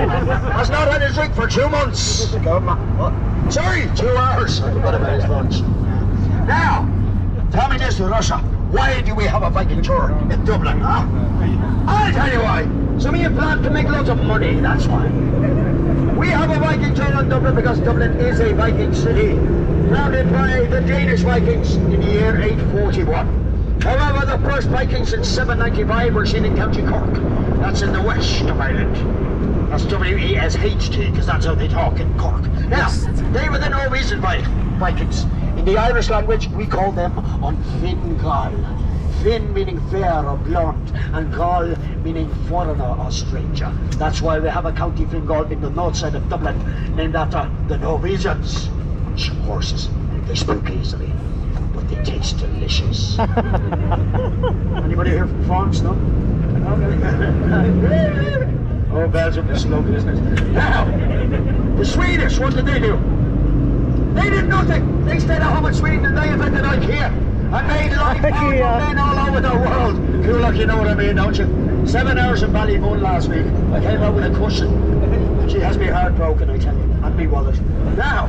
Has not had a drink for 2 months. Sorry, 2 hours. I forgot about his lunch. Now, tell me this, Russia. Why do we have a Viking tour in Dublin, huh? I'll tell you why. So me and plan to make lots of money, that's why. We have a Viking tour in Dublin because Dublin is a Viking city, founded by the Danish Vikings in the year 841. However, the first Vikings in 795 were seen in County Cork. That's in the west of Ireland. That's W-E-S-H-T, because that's how they talk in Cork. Now, they were the Norwegian Vikings. In the Irish language, we call them on Fingal. Finn meaning fair or blonde, and Gal meaning foreigner or stranger. That's why we have a county Fingal in the north side of Dublin, named after the Norwegians. Horses, they spook easily, but they taste delicious. Anybody here from France, no? Oh, Belgium is slow business. Now, the Swedish, what did they do? They did nothing. They stayed at home in Sweden and they invented IKEA. I made life out for men all over the world. Cool, like you know what I mean, don't you? 7 hours in Ballymun last week. I came out with a cushion. She has me heart broken, I tell you, and me wallet. Now,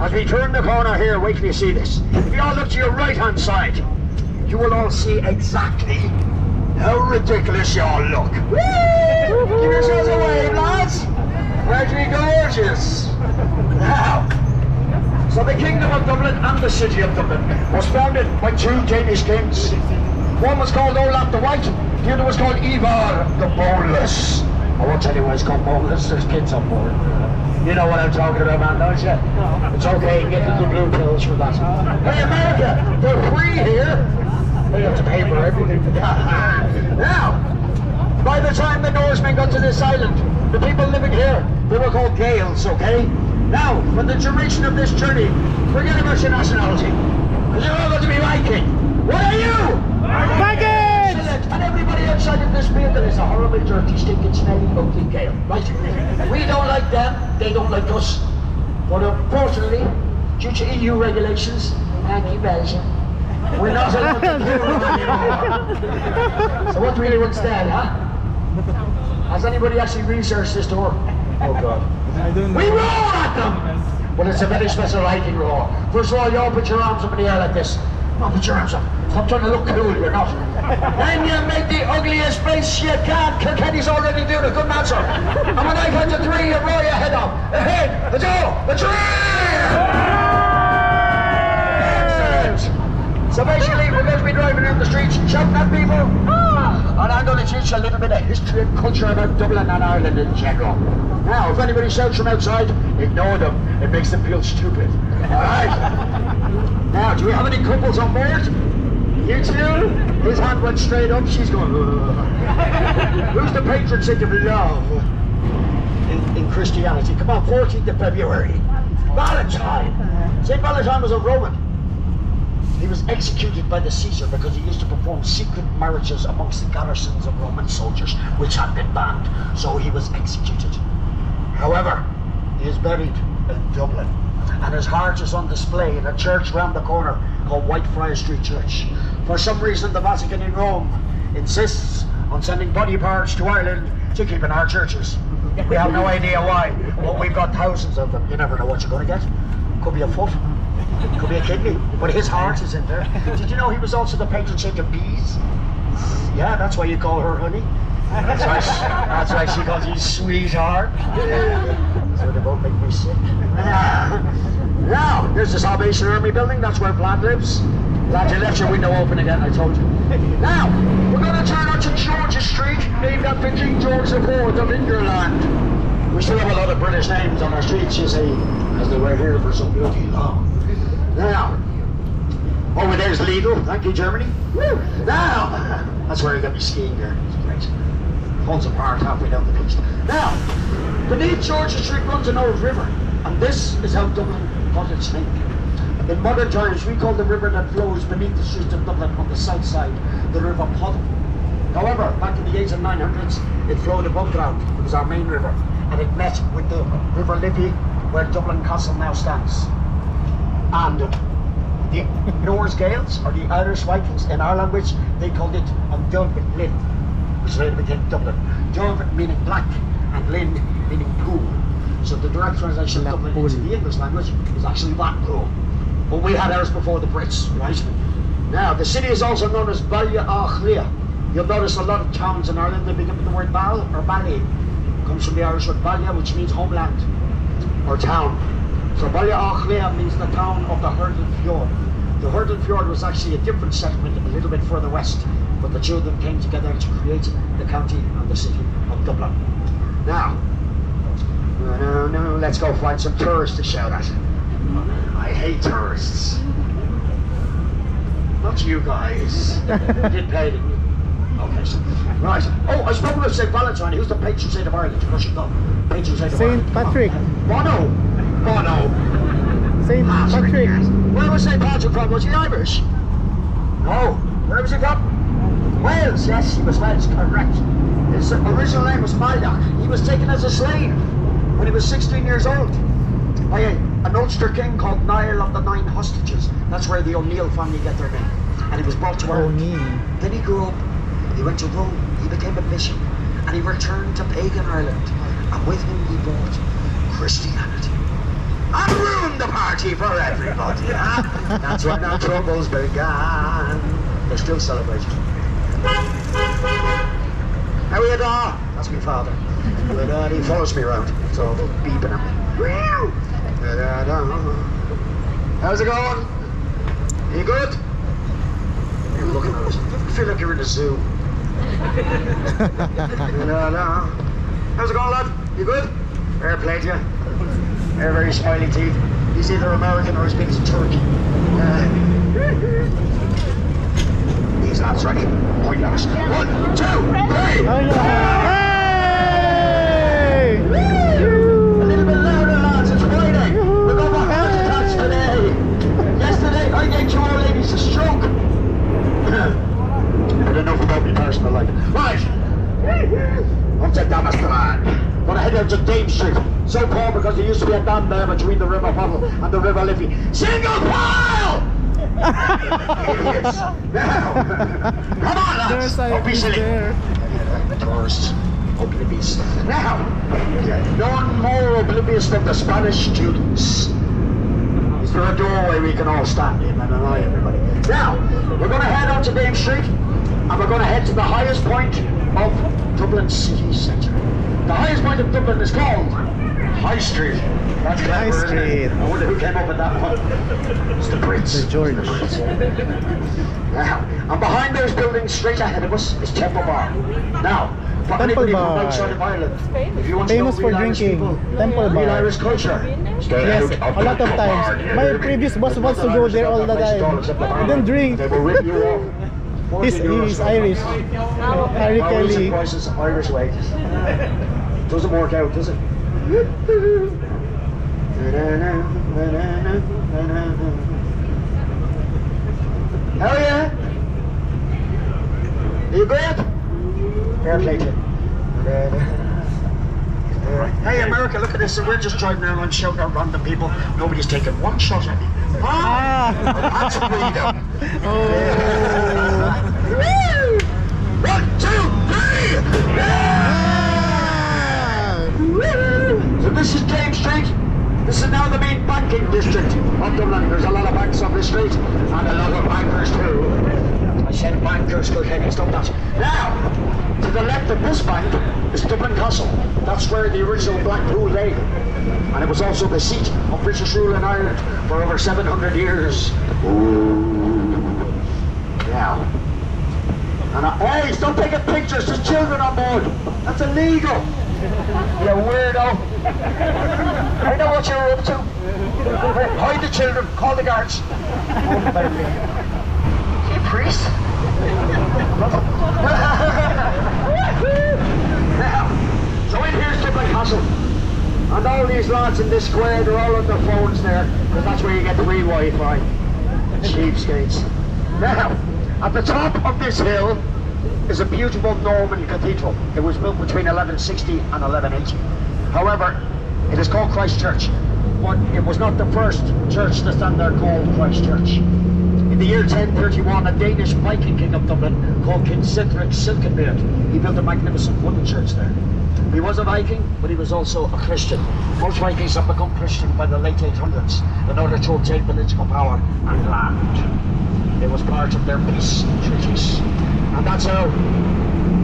as we turn the corner here, wait till you see this. If you all look to your right-hand side, you will all see exactly how ridiculous you all look. Woo! Give yourselves a wave, lads. Pretty gorgeous. Now, so the Kingdom of Dublin and the City of Dublin was founded by 2 Danish kings. One was called Olaf the White, the other was called Ivar the Boneless. I won't tell you why it's called boneless, there's kids on board. You know what I'm talking about, man, don't you? It's okay, you get the blue pills for that. Hey, America, they're free here. They have to pay for everything. Now, by the time the Norsemen got to this island, the people living here, they were called Gaels, okay? Now, for the duration of this journey, forget about your nationality, because you're all going to be Viking. What are you? Vikings! Excellent. And everybody outside of this building is a horrible, dirty, stinking, smelly, ugly Gael, right? We don't like them, they don't like us. But unfortunately, due to EU regulations, thank you, Belgium, we're not allowed to do it anymore. So what do we do instead, huh? Has anybody actually researched this tour? Oh God. We roar at them! Well, it's a very special Viking roar. First of all, you all put your arms up in the air like this. No, put your arms up. Stop trying to look cool, you're not. Then you make the ugliest face you can. Kilkenny's already doing a good answer. And when I count to 3, you roar your head off. A head, a 2, a 3! Excellent! So basically, we're going to be driving around the streets, shouting at people. And I'm going to teach you a little bit of history and culture about Dublin and Ireland in general. Now, if anybody shouts from outside, ignore them. It makes them feel stupid. Alright? Now, do we have any couples on board? You two? His hand went straight up, she's going, ugh. Who's the patron saint of love in Christianity? Come on, 14th of February. Valentine. St. Valentine was a Roman. He was executed by the Caesar because he used to perform secret marriages amongst the garrisons of Roman soldiers, which had been banned, so he was executed. However, he is buried in Dublin, and his heart is on display in a church round the corner called Whitefriars Street Church. For some reason, the Vatican in Rome insists on sending body parts to Ireland to keep in our churches. We have no idea why, but we've got thousands of them. You never know what you're going to get. Could be a foot. Could be a kidney, but his heart is in there. Did you know he was also the patron saint of bees? Yeah, that's why you call her honey. That's why she calls you sweetheart. So they both make me sick. Now, there's the Salvation Army building. That's where Vlad lives. Glad you left your window open again, I told you. Now, we're going to turn onto George's Street, named after King George IV of England. We still have a lot of British names on our streets, you see, as they were here for so bloody long. Now, over there's Lidl, thank you Germany. Woo. Now, that's where you got me skiing there, it's great. Pulls apart halfway down the beach. Now, beneath George's Street runs an old river, and this is how Dublin got its name. In modern times, we call the river that flows beneath the streets of Dublin on the south side, the River Poddle. However, back in the 800s and 900s, it flowed above ground. It was our main river, and it met with the River Liffey, where Dublin Castle now stands. And the Norse Gaels, or the Irish Vikings, in our language, they called it Dublin, which later became Dublin. Dublin meaning black, and Lynn meaning pool. So the direct translation of Dublin into the English language is actually Blackpool. But we had ours before the Brits, right? Now, the city is also known as Ballya. You'll notice a lot of towns in Ireland, they begin with the word Bal or Bally. It comes from the Irish word Ballya, which means homeland or town. So Ballya means the town of the Hurdle Fjord. The Hurdle Fjord was actually a different settlement a little bit further west, but the two of them came together to create the county and the city of Dublin. Now, let's go find some tourists to shout at. I hate tourists. Not you guys. You did pay, didn't you? Okay, so, right. Oh, I spoke with St. Valentine. Who's the patron saint of Ireland? You should know. Patron saint of Ireland. Saint Patrick. Bono. Saint Patrick. Where was St. Patrick from? Was he Irish? No. Where was he from? Wales. Yes, he was Welsh. Correct. His original name was Malach. He was taken as a slave when he was 16 years old by an Ulster king called Niall of the Nine Hostages. That's where the O'Neill family get their name. And he was brought to Ireland. Then he grew up, he went to Rome, he became a bishop, and he returned to pagan Ireland. And with him he brought Christianity. And ruined the party for everybody. That's when our troubles began. They're still celebrating. How are you, Da? That's my father. But he follows me around, so beeping at me. How's it going? You good? You're looking at us. You feel like you're in a zoo. How's it going, lad? You good? Fair play to you. They're very smiley teeth. He's either American or he speaks Turkey. These lads ready. Point at us. 1, 2, 3! Hey! A little bit louder, lads. It's Friday. We're going for heart attacks today. Yesterday, I gave 2 old ladies a stroke. But enough about me personal life. Right. I'll take that, Mr. Man. Gonna head out to Dame Street. So poor because there used to be a dam there between the River Pottle and the River Liffey. Single pile! Idiots. Now, come on, lads. Don't be silly. Tourists. Oblivious. Now, none more oblivious than the Spanish students. Is there a doorway we can all stand in and annoy everybody? Now, we're going to head on to Dame Street and we're going to head to the highest point of Dublin city centre. The highest point of Dublin is called High Street. That's clever, High Street. I wonder who came up with that one. It's the Brits. The George. Now, and behind those buildings straight ahead of us is Temple Bar. Now, for anybody from outside of Ireland, if you want Famous to know for real Irish drinking. people, Temple real Bar. Irish culture, stay Yes, out of a lot of Temple Bar. times. My previous boss wants to go there all the time. He don't drink. They will rip you off. He's Irish. Harry Always Kelly. prices Irish wages. Doesn't work out, does it? Hell yeah! Are you good? Fair play to you. Hey America, look at this. We're just driving around shouting at random people. Nobody's taking one shot at me. Ah! That's freedom. Oh. 1, 2, 3! Yeah! So this is James Street. This is now the main banking district of Dublin. There's a lot of banks on this street and a lot of bankers too. I said bankers, good heck, stop that. Now, to the left of this bank is Dublin Castle. That's where the original Blackpool lay. And it was also the seat of British rule in Ireland for over 700 years. Ooh. Now. Hey, stop taking pictures, there's children on board. That's illegal. You weirdo. I know what you're up to. Hide the children, call the guards. You priest. Now, so in here's Dublin Castle. And all these lads in this square, they're all on their phones there, because that's where you get the real Wi-Fi. Cheapskates. Now, at the top of this hill is a beautiful Norman cathedral. It was built between 1160 and 1180. However, it is called Christ Church, but it was not the first church to stand there called Christ Church. In In the year 1031, a Danish Viking king of Dublin called King Cedric Silkenbeard, he built a magnificent wooden church there. He was a Viking, but he was also a Christian. Most Vikings have become Christian by the late 800s in order to obtain political power and land. It was part of their peace treaties. And that's how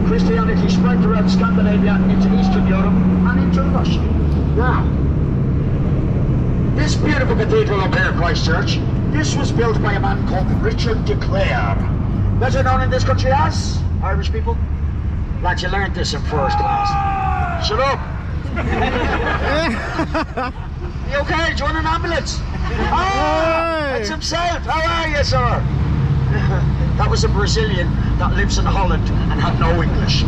Christianity spread throughout Scandinavia, into Eastern Europe, and into Russia. Now, this beautiful cathedral up here, Christchurch, this was built by a man called Richard de Clare, better known in this country as Irish people. Lads, you learned this in first class. Shut up. You okay? Do you want an ambulance? Oh, it's himself. How are you, sir? That was a Brazilian that lives in Holland and had no English.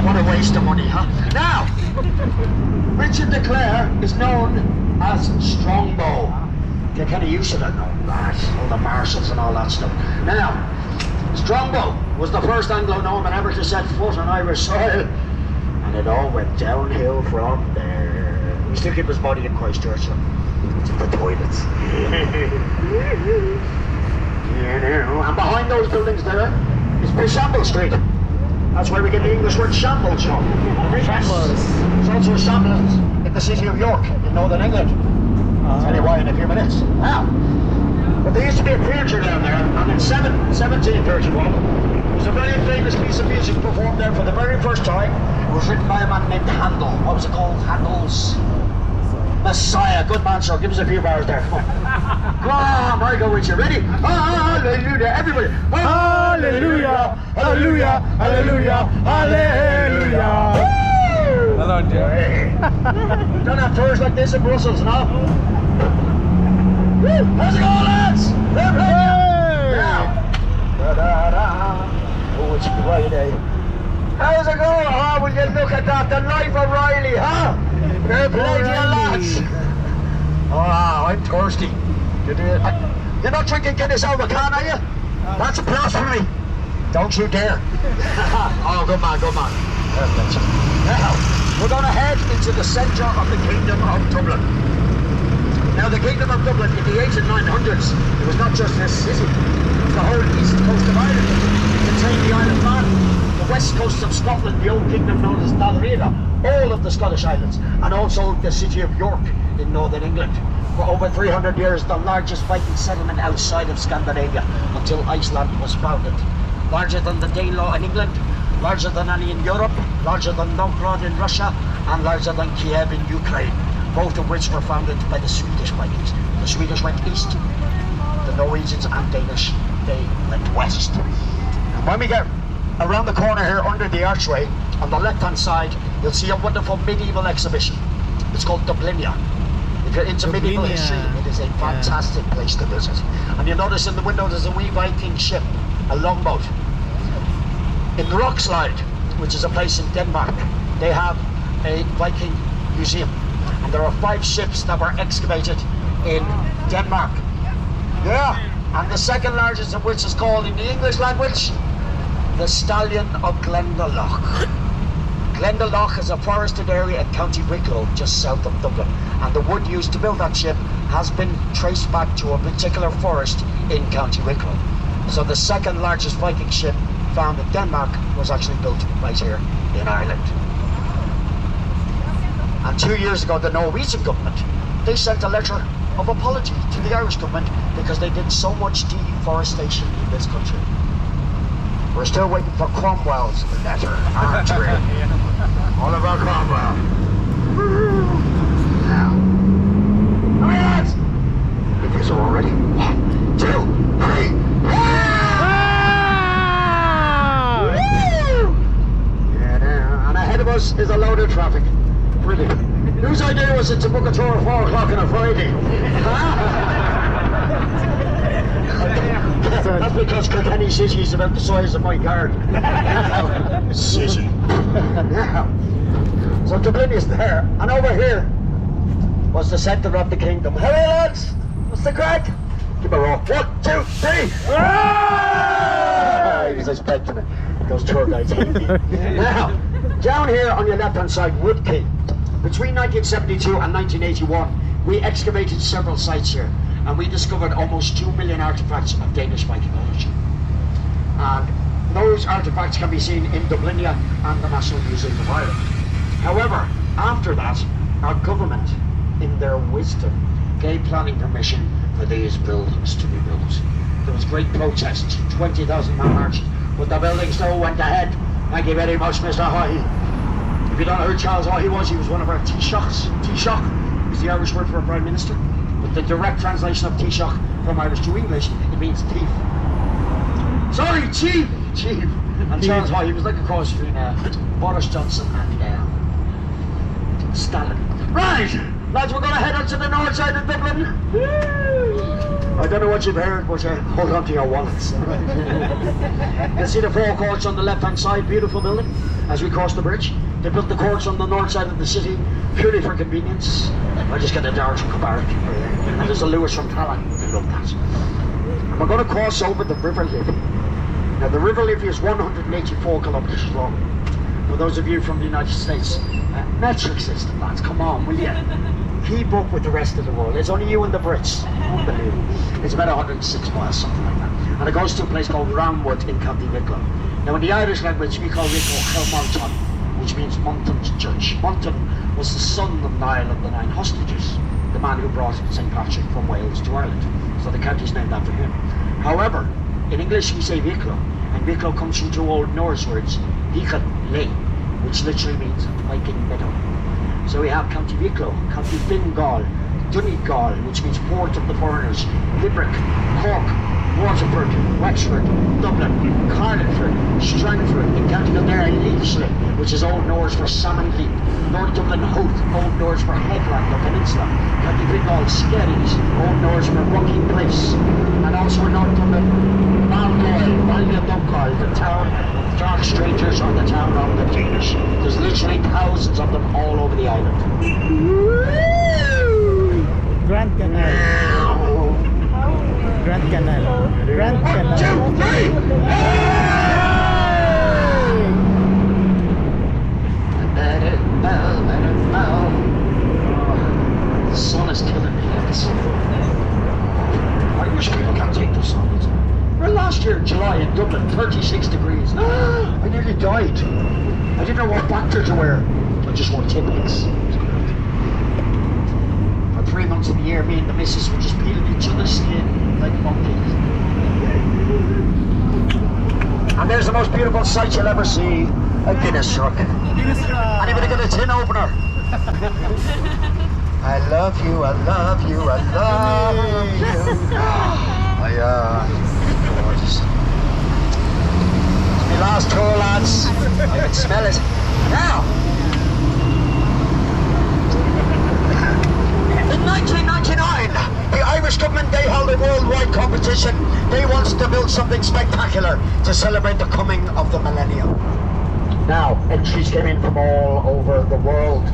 What a waste of money, huh? Now, Richard de Clare is known as Strongbow. They kind of used to that now, all the marshals and all that stuff. Now, Strongbow was the first Anglo-Norman ever to set foot on Irish soil, and it all went downhill from there. We still keep his body in Christchurch, to the toilets. And behind those buildings there is Bishamble Street. That's where we get the English word shambles from. Shambles. There's also a shambles in the city of York in Northern England. I'll tell you why in a few minutes. Now, but there used to be a theatre down there, and in 1731, there was a very famous piece of music performed there for the very first time. It was written by a man named Handel. What was it called? Handel's Messiah. Good man, sir. Give us a few bars there. Come on. Come on, I go with you. Ready? Hallelujah. Everybody. Hallelujah. Hallelujah. Hallelujah. Hallelujah. Hello, Jerry. Don't have tours like this in Brussels, no? Woo! How's it going, lads? Now. Da-da-da. Oh, it's Friday. How's it going? Oh, will you look at that? The life of Riley, huh? Fair play to you, lads. Oh, I'm thirsty. You're not drinking Guinness out of a can, are you? That's blasphemy. Don't you dare. Oh, good man, good man. Now, we're going to head into the centre of the Kingdom of Dublin. Now, the Kingdom of Dublin in the 800s and 900s, it was not just this city, it was the whole east coast of Ireland. It contained the Isle of Man, the west coast of Scotland, the old kingdom known as Dalriada, all of the Scottish Islands, and also the city of York in northern England. For over 300 years, the largest Viking settlement outside of Scandinavia, until Iceland was founded. Larger than the Danelaw in England, larger than any in Europe, larger than Novgorod in Russia, and larger than Kiev in Ukraine, both of which were founded by the Swedish Vikings. The Swedish went east, the Norwegians and Danish, they went west. And when we get around the corner here under the archway, on the left-hand side, you'll see a wonderful medieval exhibition. It's called Dublinia. If you're into medieval history, it is a fantastic place to visit. And you'll notice in the window there's a wee Viking ship, a longboat. In the Rockslide, which is a place in Denmark, they have a Viking museum. And there are 5 ships that were excavated in Denmark. Yeah, and the second largest of which is called in the English language, the Stallion of Glendalough. Glendalough is a forested area in County Wicklow, just south of Dublin. And the wood used to build that ship has been traced back to a particular forest in County Wicklow. So the second largest Viking ship found in Denmark was actually built right here in Ireland. And 2 years ago, the Norwegian government, they sent a letter of apology to the Irish government because they did so much deforestation in this country. We're still waiting for Cromwell's letter, aren't we? Oliver Cromwell. Now, lads, it is already 1, 2, 3. And ahead of us is a load of traffic. Brilliant. Whose idea was it to book a tour at 4 o'clock on a Friday? That's because Kilkenny City is about the size of my garden. City. So Dublin is there, and over here was the centre of the kingdom. Hello, lads. What's the crack? Give a roll. 1, 2, 3. He's expecting it. Those tour guides hate me. Now, down here on your left-hand side, Wood King. Between 1972 and 1981, we excavated several sites here. and we discovered almost 2 million artifacts of Danish Viking origin. And those artifacts can be seen in Dublinia and the National Museum of Ireland. However, after that, our government, in their wisdom, gave planning permission for these buildings to be built. There was great protest, 20,000 man marched, but the building still went ahead. Thank you very much, Mr. Haughey. If you don't know who Charles Haughey was, he was one of our Taoiseachs. Taoiseach is the Irish word for a Prime Minister, but the direct translation of Taoiseach from Irish to English, it means thief. Sorry, chief! Chief. And Charles Haughey was like a cross between Boris Johnson and Stalin. Right! Lads, we're going to head on to the north side of Dublin. I don't know what you've heard, but hold on to your wallets. You see the four courts on the left-hand side, beautiful building, as we cross the bridge. They built the courts on the north side of the city, purely for convenience. I just get a Darge from Cabarrett. And there's a Lewis from Talon. They love that. And we're going to cross over the River Liffey. Now, the River Liffey is 184 kilometers long. For those of you from the United States, metric system, lads, come on, will you? Keep up with the rest of the world. It's only you and the Brits. Unbelievable. It's about 106 miles, something like that. And it goes to a place called Ramwood in County Wicklow. Now, in the Irish language, we call Wicklow Helmonton, which means Montan's Church. Montan was the son of Niall of the Nine Hostages, the man who brought St. Patrick from Wales to Ireland. So the county's named after him. However, in English we say Wicklow, and Wicklow comes from two Old Norse words, Viking, lay, which literally means Viking meadow. So we have County Wicklow, County Fingal, Donegal, which means port of the foreigners, Limerick, Cork, Waterford, Wexford, Dublin, Carlingford, Strangford, in County Kildare, Leasley, which is Old Norse for salmon leap, North Dublin Howth, Old Norse for headland or peninsula, County Fingal, Skerries, Old Norse for rocky place, and also in North Dublin, Balgoyle, Ballyaduncoil, the town of dark strangers, or the town of the Danish. There's literally thousands of them all over the island. Grand Canal. Grand Canal. Grand Canal. 1, 2, 3! Let it bow, let it bow. The sun is killing me, lads. Irish people can't take the sun. Well, last year in July in Dublin, 36 degrees. I nearly died. I didn't know what factor to wear. I just wore Tippets. For 3 months of the year, me and the missus were just peeling each other's skin like monkeys. And there's the most beautiful sight you'll ever see, a Guinness truck. Anybody got a tin opener? I love you, I love you, I love you. Gorgeous. It's my last tour, lads. I can smell it. Now, in 1999, the Irish government, they held a worldwide competition. They wanted to build something spectacular to celebrate the coming of the millennium. Now, entries came in from all over the world.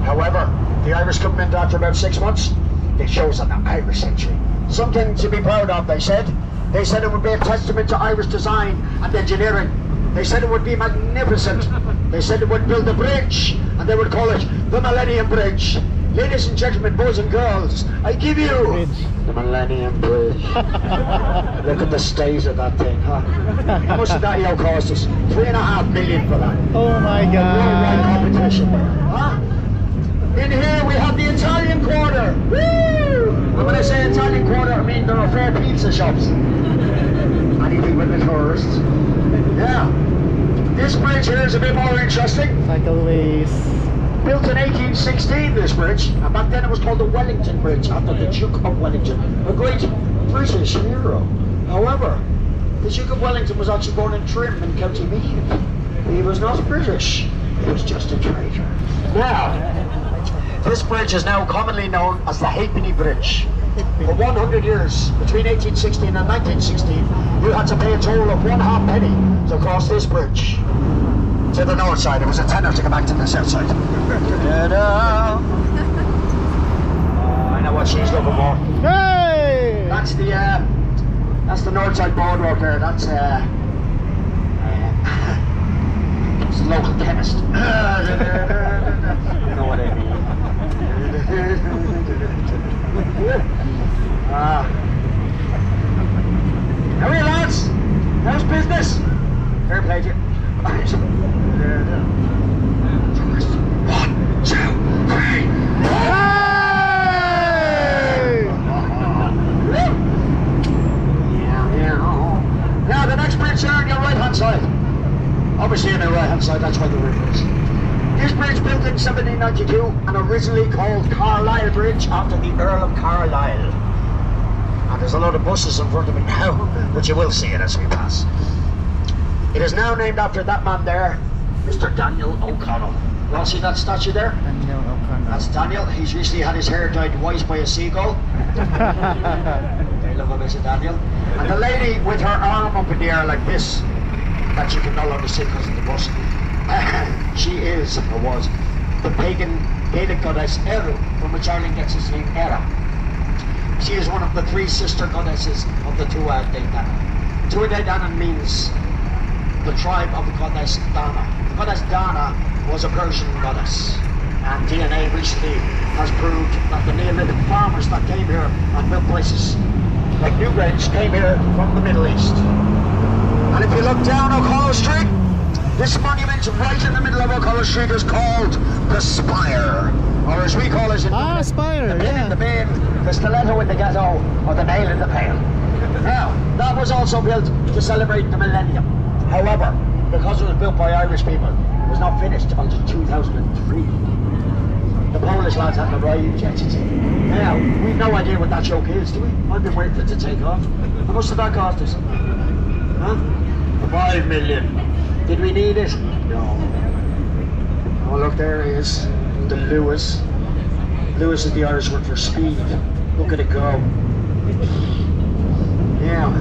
However, the Irish government, after about 6 months, they chose an Irish entry. Something to be proud of, they said. They said it would be a testament to Irish design and engineering. They said it would be magnificent. They said it would build a bridge, and they would call it the Millennium Bridge. Ladies and gentlemen, boys and girls, I give you the Millennium Bridge. Look at the state of that thing, huh? How much did that cost us? 3.5 million for that. Oh my Worldwide God. competition, huh? In here we have the Italian Quarter. Woo! And when I say Italian Quarter, I mean there are fair pizza shops. Anything with the tourists. Yeah. This bridge here is a bit more interesting. Cycleways. Built in 1816, this bridge, and back then it was called the Wellington Bridge, after the Duke of Wellington, a great British hero. However, the Duke of Wellington was actually born in Trim in County Meath. He was not British, he was just a traitor. Now, this bridge is now commonly known as the Halfpenny Bridge. For 100 years, between 1816 and 1916, you had to pay a toll of 1/2 penny to cross this bridge. To the north side, it was a tenner to go back to the south side. Ta-da. I know what she's looking for. Hey! That's the north side boardwalk there. That's it's a local chemist. You know what I mean. This bridge built in 1792 and originally called Carlisle Bridge after the Earl of Carlisle. And there's a lot of buses in front of it now, but you will see it as we pass. It is now named after that man there, Mr. Daniel O'Connell. You all see that statue there? Daniel O'Connell. That's Daniel. He's recently had his hair dyed white by a seagull. I love a bit of Daniel. And the lady with her arm up in the air like this, that you can no longer see because of the bus, she is, or was, the pagan Gaelic goddess Eru, from which Ireland gets its name Era. She is one of the three sister goddesses of the Tuatha De Danann. Tuatha De Danann means the tribe of the goddess Dana. The goddess Dana was a Persian goddess, and DNA recently has proved that the Neolithic farmers that came here and built places like Newgrange came here from the Middle East. And if you look down O'Connell Street, this monument right in the middle of O'Connell Street is called the Spire, or as we call it in Spire, the pin yeah. in the bin, the stiletto in the ghetto, or the nail in the pail. Now, that was also built to celebrate the millennium. However, because it was built by Irish people, it was not finished until 2003. The Polish lads had the right jetted. Now, we've no idea what that joke is, do we? I've been waiting for it to take off. How much did that cost us? Huh? 5 million. Did we need it? No. Oh, look, there he is. The Lewis. Lewis is the Irish word for speed. Look at it go. Yeah.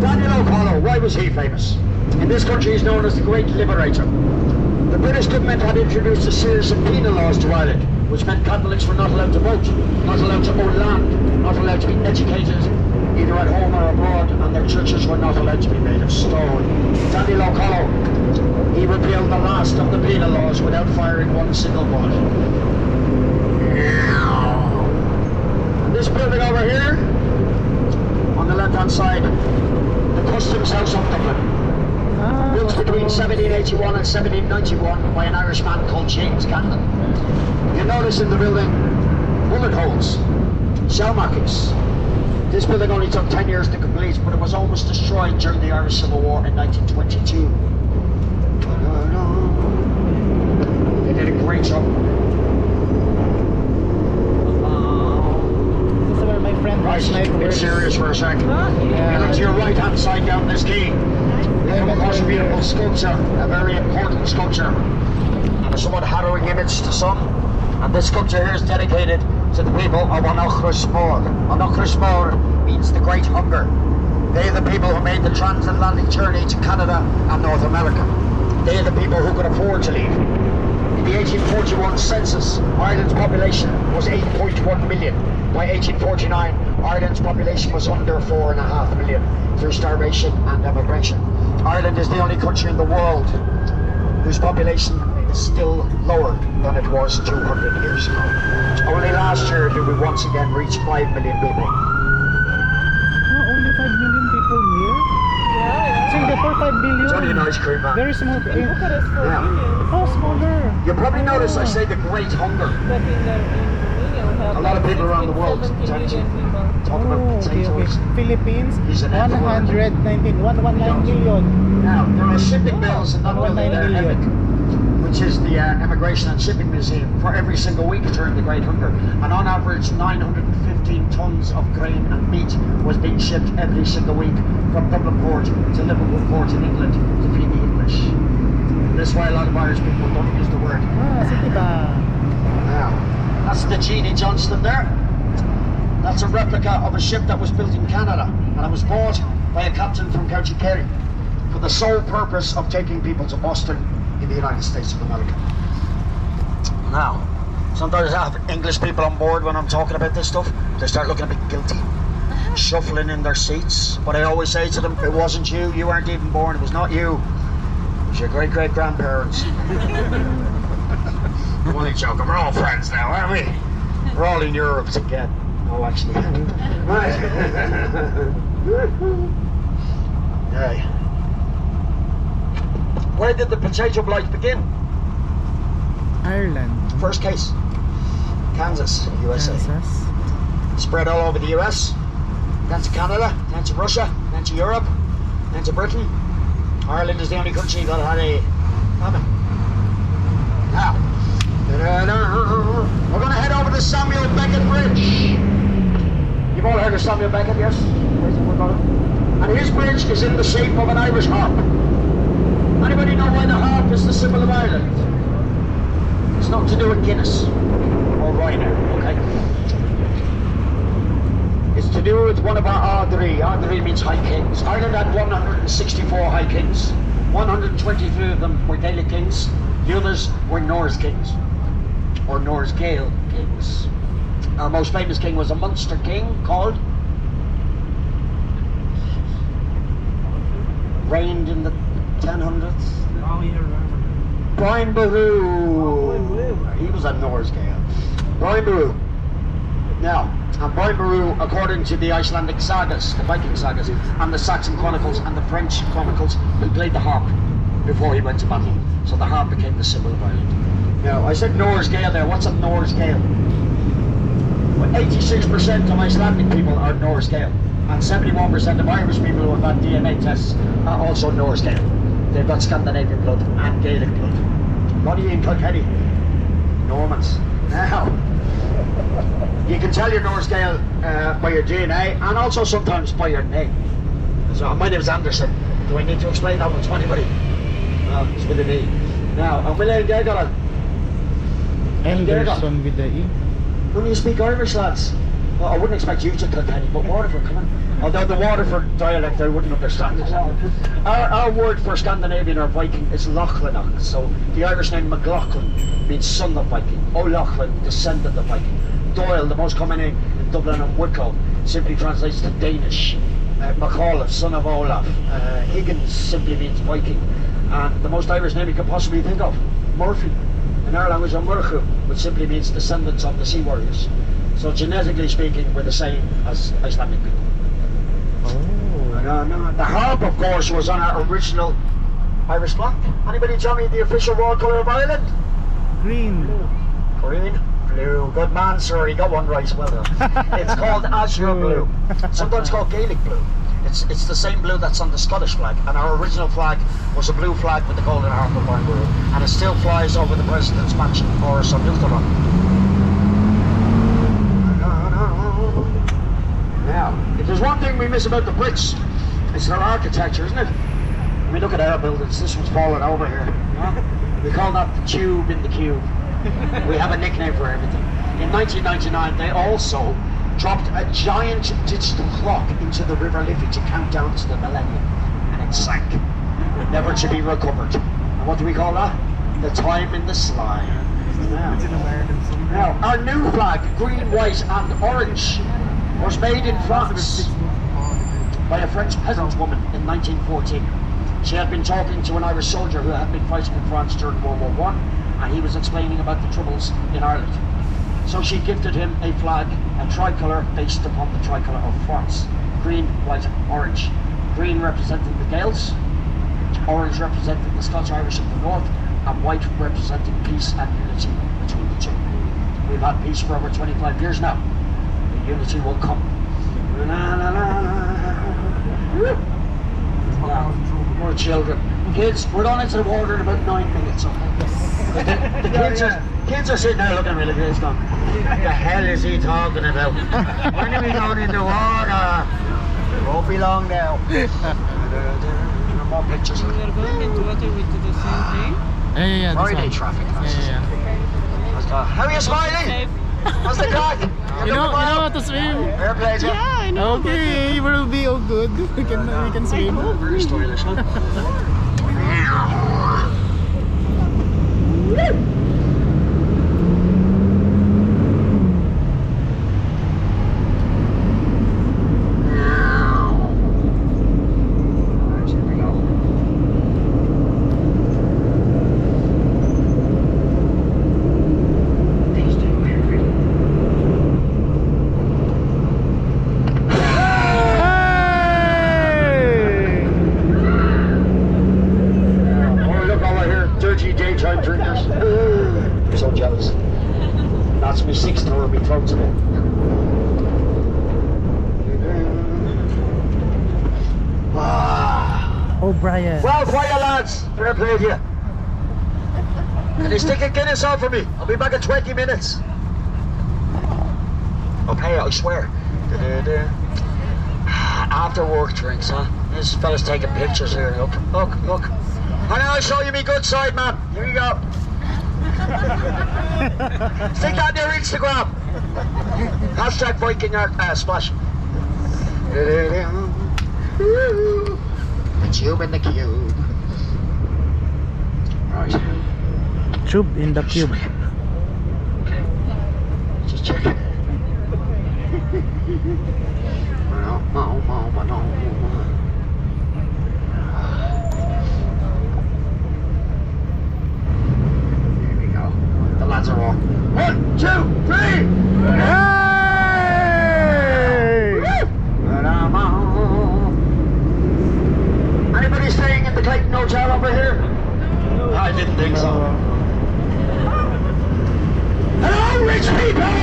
Daniel O'Connell, why was he famous? In this country he's known as the Great Liberator. The British government had introduced a series of penal laws to Ireland, which meant Catholics were not allowed to vote, not allowed to own land, not allowed to be educated, either at home or abroad, and their churches were not allowed to be made of stone. Daniel O'Connell, he repealed the last of the penal laws without firing one single bullet. And this building over here, on the left-hand side, the Customs House of Dublin. Built between 1781 and 1791 by an Irish man called James Ganlon. You notice in the building bullet holes, shell markings. This building only took 10 years to complete, but it was almost destroyed during the Irish Civil War in 1922. They did a great job. This is where my friend Right, Mike get works. serious for a second. Yeah. You look to your right-hand side down this key. You come across a beautiful sculpture, a very important sculpture, and a somewhat harrowing image to some. And this sculpture here is dedicated to the people of Anachrismor. Anachrismor means the Great Hunger. They are the people who made the transatlantic journey to Canada and North America. They are the people who could afford to leave. In the 1841 census, Ireland's population was 8.1 million. By 1849, Ireland's population was under 4.5 million through starvation and emigration. Ireland is the only country in the world whose population is still lower than it was 200 years ago. Only last year did we once again reach 5 million people. Oh, only 5 million people here? Singapore, 5 billion. It's only an ice cream man. Very small. Look at us for Yeah. Oh, smaller. You probably notice I say the Great Hunger. But in A lot of people around the world tend to talk about Oh, okay, okay. potatoes. Philippines, He's an F word. 119 million. Now, there are shipping mills in that building there, 1.9 Epic, which is the Immigration and Shipping Museum, for every single week during the Great Hunger. And on average, 915 tons of grain and meat was being shipped every single week from Dublin Port to Liverpool Port in England to feed the English. That's why a lot of Irish people don't use the word. City ba? Now, that's the Jeannie Johnston there. That's a replica of a ship that was built in Canada, and it was bought by a captain from County Kerry for the sole purpose of taking people to Boston in the United States of America. Now, sometimes I have English people on board when I'm talking about this stuff. They start looking a bit guilty, shuffling in their seats. But I always say to them, it wasn't you, you weren't even born, it was not you. It was your great-great-grandparents. I'm only joking, we're all friends now, aren't we? We're all in Europe together. Oh, actually. Right. Yeah. Where did the potato blight begin? Ireland. First case. Kansas, USA. Kansas. Spread all over the US. Then to Canada, then to Russia, then to Europe, then to Britain. Ireland is the only country that had a Now, we're going to head over to Samuel Beckett Bridge. You've all heard of Samuel Beckett, yes? And his bridge is in the shape of an Irish harp. Anybody know why the harp is the symbol of Ireland? It's nothing to do with Guinness or Ryanair, okay? It's to do with one of our Ardri. Ardri means High Kings. Ireland had 164 High Kings. 123 of them were Gaelic kings. The others were Norse kings, or Norse Gael kings. Our most famous king was a Munster king called, reigned in the 1000s. Oh, yeah, right. Brian Boru. He was a Norse Gael. Brian Boru. Now, and Brian Boru, according to the Icelandic sagas, the Viking sagas, and the Saxon chronicles and the French chronicles, he played the harp before he went to battle. So the harp became the symbol of Ireland. Now, I said Norse Gael there. What's a Norse Gael? Well, 86% of Icelandic people are Norse Gael, and 71% of Irish people who have had DNA tests are also Norse Gael. They've got Scandinavian blood and Gaelic blood. What are you in Kilkenny? Normans. Now, you can tell you're Norse Gael by your DNA, and also sometimes by your name. So, my name is Anderson. Do I need to explain that one to anybody? No, it's with an E. Now, I'm William Gagal. Anderson with the E. When you speak Irish, lads? Well, I wouldn't expect you to Kilkenny, but Waterford, come on. Although the Waterford dialect, I wouldn't understand it. Our word for Scandinavian or Viking is Lochlanach. So the Irish name McLaughlin means son of Viking. O'Loughlin, descendant of Viking. Doyle, the most common name in Dublin and Wicklow, simply translates to Danish. MacAuliffe, son of Olaf. Higgins simply means Viking. And the most Irish name you could possibly think of, Murphy. In our language, Murchu, which simply means descendants of the sea warriors. So genetically speaking, we're the same as Icelandic people. Oh. The harp, of course, was on our original Irish flag. Anybody tell me the official wall colour of Ireland? Green. Green, blue. Good man, sir. He got one right. Well done. It's called azure blue. Sometimes called Gaelic blue. It's the same blue that's on the Scottish flag, and our original flag was a blue flag with the golden harp of Brian Boru, and it still flies over the President's Mansion or some Lutheran. Now, if there's one thing we miss about the Brits, it's their architecture, isn't it? I mean, look at our buildings. This one's falling over here. We call that the tube in the cube. We have a nickname for everything. In 1999, they also dropped a giant digital clock into the River Liffey to count down to the millennium, and it sank, never to be recovered. And what do we call that? The time in the slime. Now, our new flag, green, white and orange, was made in France by a French peasant woman in 1914. She had been talking to an Irish soldier who had been fighting in France during World War I, and he was explaining about the troubles in Ireland. So she gifted him a flag, a tricolour based upon the tricolour of France. Green, white and orange. Green representing the Gaels, orange representing the Scotch-Irish of the north, and white representing peace and unity between the two. We've had peace for over 25 years now. The unity will come. La, la, la, la. More children. Kids, we're going into the water in about 9 minutes. The kids are sitting there looking really good. What the hell is he talking about? When are we going in the water? It won't be long now. More pictures. We are going into water with the same thing. Yeah. Friday traffic. Yeah. How are you smiling? How's the crack? You know how to swim? Fair play, Jim. Yeah, I know. Okay, we'll be all good. We can swim. Very stylish, huh? That's my sixth tour of my throat today. Oh, Brian. Well, quiet lads, fair play to you. Can you stick a Guinness on for me? I'll be back in 20 minutes. Okay, I swear. After work drinks, huh? This fella's taking pictures here. Look. And now I'll show you me good side, man. Here you go. Stick that on your Instagram. Hashtag Viking splash. The tube in the cube. Right. Tube in the cube. Okay. Just check it. Here we go. The lads are all. 1, 2, 3! Hey! Anybody staying in the Clayton Hotel over here? I didn't think so. Hello, rich people!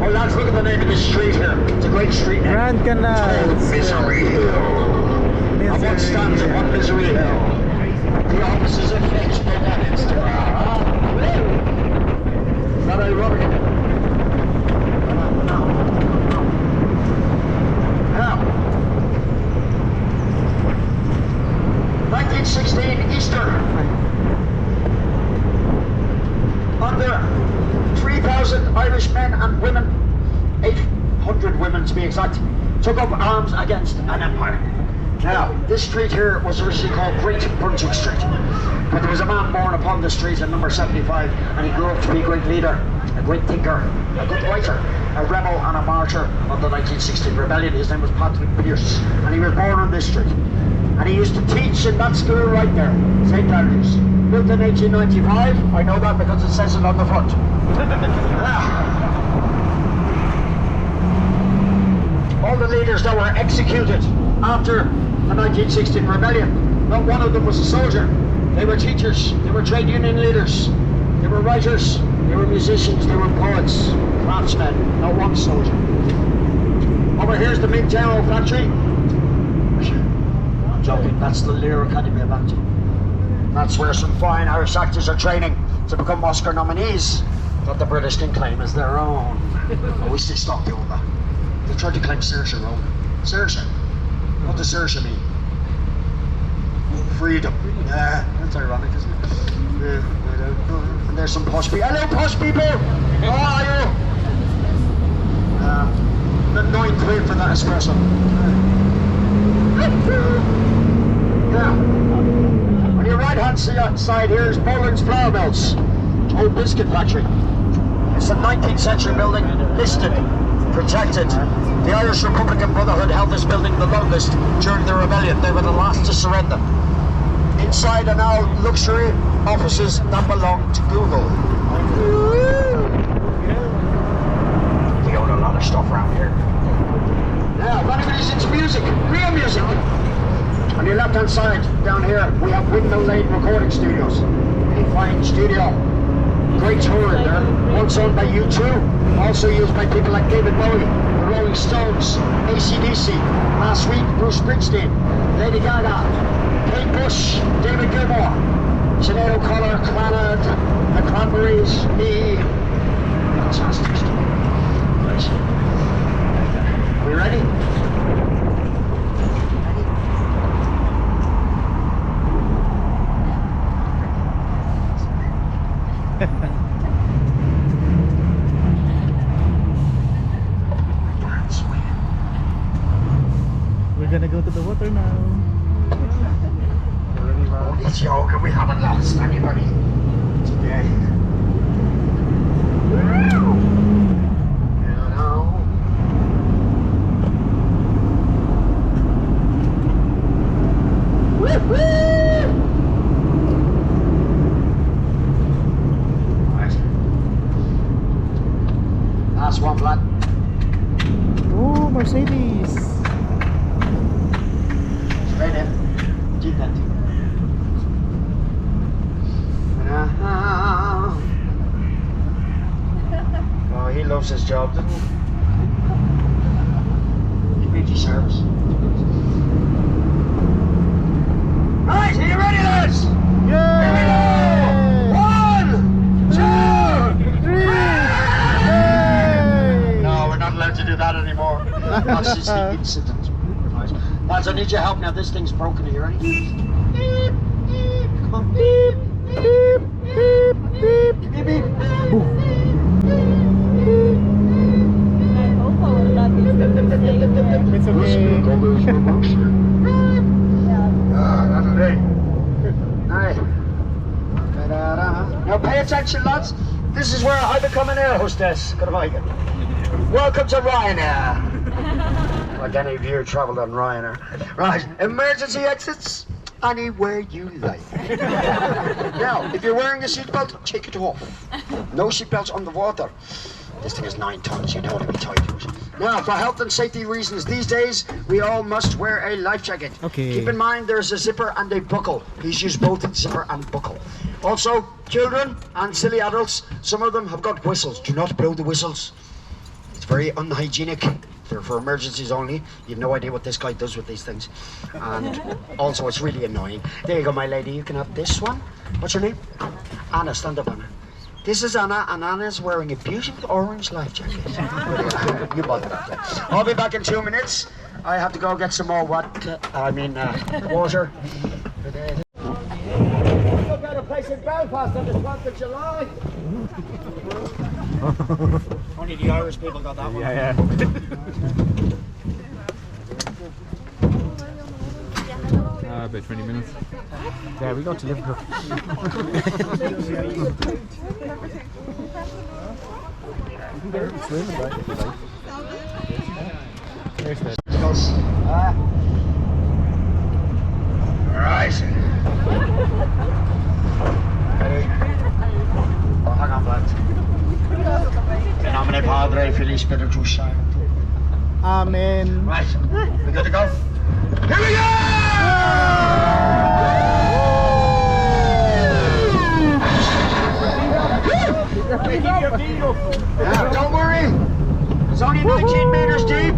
Oh, lads, look at the name of this street here. It's a great street name. Grand Canal. It's called Misery Hill. And what stands upon Misery Hill? The offices of Facebook and Instagram. Is that ironic? Now, 1916 Easter. Under 3,000 Irish men and women, 800 women to be exact, took up arms against an empire. Now, this street here was originally called Great Brunswick Street, but there was a man born upon this street at number 75, and he grew up to be a great leader, a great thinker, a good writer, a rebel and a martyr of the 1916 rebellion. His name was Patrick Pierce, and he was born on this street. And he used to teach in that school right there, St. Andrews. Built in 1895, I know that because it says it on the front. All the leaders that were executed after the 1916 rebellion, not one of them was a soldier. They were teachers, they were trade union leaders, they were writers, they were musicians, they were poets, craftsmen, not one soldier. Over here's the Mint General factory. I'm joking, that's the Lear Academy of Acting. That's where some fine Irish actors are training to become Oscar nominees that the British can claim as their own. I wish they stopped doing that. They tried to claim Saoirse Ronan. Saoirse? What does Saoirse mean? Freedom. Yeah, that's ironic, isn't it? Yeah. And there's some posh people. Hello, posh people! How are you? 9 quid for that espresso. Now, on your right hand side here is Boland's Flour Mills, old biscuit factory. It's a 19th century building, listed, protected. The Irish Republican Brotherhood held this building the longest during the rebellion. They were the last to surrender. Inside are now luxury offices that belong to Google. They own a lot of stuff around here. Now, if anybody's into music, real music. On your left hand side, down here, we have Windmill Lane Recording Studios. A fine studio. Great tour in there. Once owned by U2, also used by people like David Bowie, the Rolling Stones, AC/DC, last week Bruce Springsteen, Lady Gaga, Kate Bush, David Gilmour, Sinead O'Connor, Clannad, the Cranberries, me. Fantastic stuff. Right. Are we ready? We're gonna go to the water now. Holy joke, we haven't lost anybody today. Last one, lad. Oh, Mercedes. Straight in. Keep that. Oh, he loves his job, doesn't he? Community service. Alright, are you ready, lads? Yeah! incident. Right. Lads, I need your help now. This thing's broken. Are you ready? Come on. Beep, beep, beep, beep, beep, beep. I hope I will not be staying It's okay. That'll do. Aye. Now pay attention, lads. This is where I become an air hostess. Go to Viking. Welcome to Ryanair. Like any of you travelled on Ryanair. Right, emergency exits anywhere you like. Now, if you're wearing a seatbelt, take it off. No seatbelts on the water. This thing is 9 tons, you know what to be tied to it. Now, for health and safety reasons, these days, we all must wear a life jacket. Okay. Keep in mind there's a zipper and a buckle. Please use both zipper and buckle. Also, children and silly adults, some of them have got whistles. Do not blow the whistles. It's very unhygienic. They're for emergencies only. You've no idea what this guy does with these things. And also, it's really annoying. There you go, my lady. You can have this one. What's your name? Anna, stand up, Anna. This is Anna, and Anna's wearing a beautiful orange life jacket. You bought that. I'll be back in 2 minutes. I have to go get some more water. Water. We've got a place in Belfast on the 12th of July. Only the Irish people got that one. Yeah. About 20 minutes. Yeah, we go to Liverpool. Right. Ready? Oh, hang on, lads. In nomine Padre, Filii, Spiritus Sancti. Amen. Right. We good to go? Here we go! Yeah, don't worry. It's only 19 meters deep.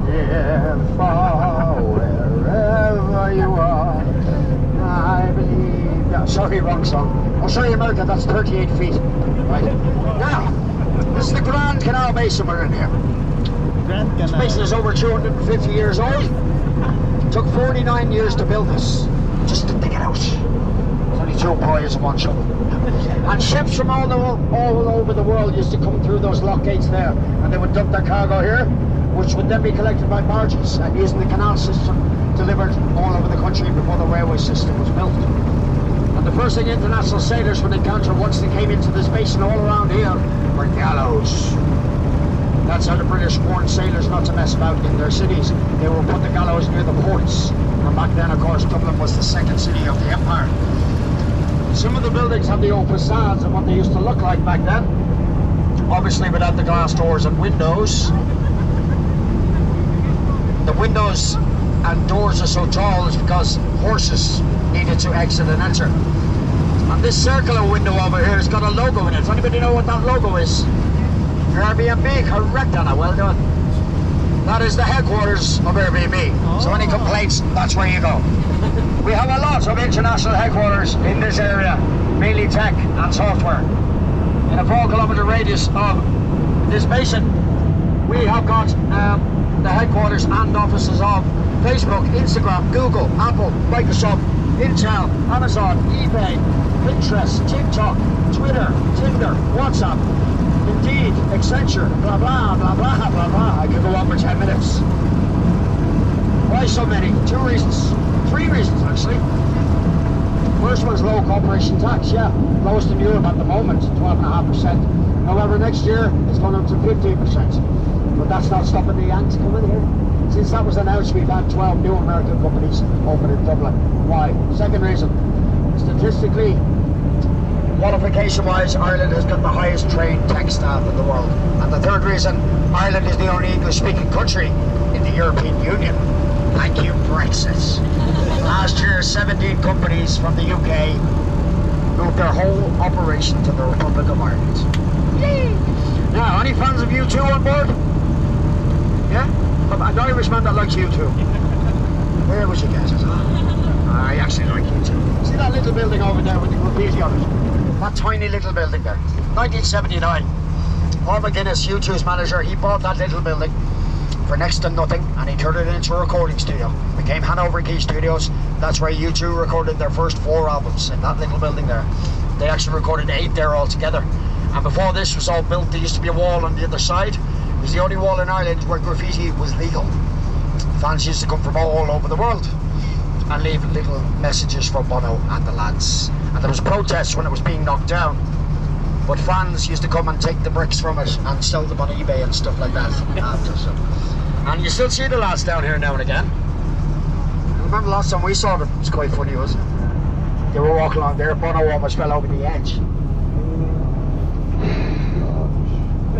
If wherever you are, I believe. Yeah, sorry, wrong song. Oh, sorry, America, that's 38 feet. Right. Now, this is the Grand Canal Basin we're in here. This basin is over 250 years old. It took 49 years to build this, just to dig it out. It's only 2 boys and 1 shovel. And ships from all over the world used to come through those lock gates there, and they would dump their cargo here, which would then be collected by barges and using the canal system delivered all over the country before the railway system was built. And the first thing international sailors would encounter once they came into this basin all around here were gallows. That's how the British warned sailors not to mess about in their cities. They would put the gallows near the ports. And back then, of course, Dublin was the second city of the empire. Some of the buildings have the old facades and what they used to look like back then. Obviously without the glass doors and windows. The windows and doors are so tall is because horses needed to exit and enter. And this circular window over here has got a logo in it. Does anybody know what that logo is? Airbnb, correct, Anna, well done. That is the headquarters of Airbnb. So any complaints, that's where you go. We have a lot of international headquarters in this area, mainly tech and software. In a 4-kilometer radius of this basin, we have got the headquarters and offices of Facebook, Instagram, Google, Apple, Microsoft, Intel, Amazon, eBay, Pinterest, TikTok, Twitter, Tinder, WhatsApp, Indeed, Accenture, blah blah blah blah blah blah. I could go on for 10 minutes. Why so many? 2 reasons. 3 reasons actually. First one's low corporation tax, yeah. Lowest in Europe at the moment, 12.5%. However, next year it's going up to 15%. But that's not stopping the Yanks coming here. Since that was announced, we've had 12 new American companies open in Dublin. Why? Second reason, statistically, qualification-wise, Ireland has got the highest trained tech staff in the world. And the third reason, Ireland is the only English-speaking country in the European Union. Thank you, Brexit. Last year, 17 companies from the UK moved their whole operation to the Republic of Ireland. Yay! Now, any fans of U2 on board? Yeah? An Irishman that likes U2. Where was you guys? I actually like U2. See that little building over there with the graffiti on it? That tiny little building there. 1979. Paul McGuinness, U2's manager, he bought that little building for next to nothing, and he turned it into a recording studio. It became Hanover Key Studios. That's where U2 recorded their first 4 albums, in that little building there. They actually recorded 8 there altogether. And before this was all built, there used to be a wall on the other side. It was the only wall in Ireland where graffiti was legal. Fans used to come from all over the world and leave little messages for Bono and the lads. And there was protests when it was being knocked down. But fans used to come and take the bricks from it and sell them on eBay and stuff like that after. So. And you still see the lads down here now and again. Remember last time we saw them? It was quite funny, wasn't it? They were walking along there, Bono almost fell over the edge.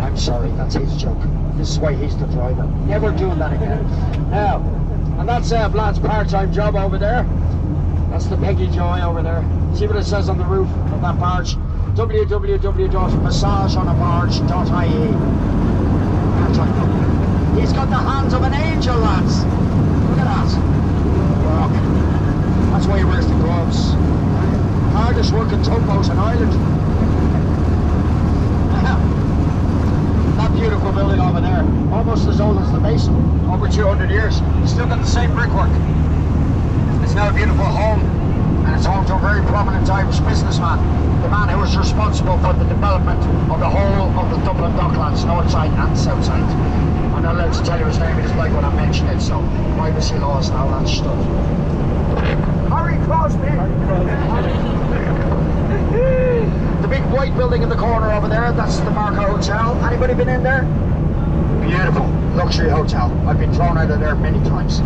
I'm sorry, that's his joke. This is why he's the driver. Never doing that again. Now, and that's Vlad's part-time job over there. That's the Peggy Joy over there. See what it says on the roof of that barge? www.massageonabarge.ie. He's got the hands of an angel, lads. Look at that. Rock. That's why he wears the gloves. Hardest working tugboat in Ireland. That beautiful building over there, almost as old as the Mason, over 200 years. It's still got the same brickwork. It's now a beautiful home, and it's home to a very prominent Irish businessman, the man who was responsible for the development of the whole of the Dublin Docklands, north side and south side. I'm not allowed to tell you his name, it's like when I mention it, so privacy laws and all that stuff. Harry Crosby! The big white building in the corner over there, that's the Marco Hotel. Anybody been in there? Beautiful luxury hotel. I've been thrown out of there many times.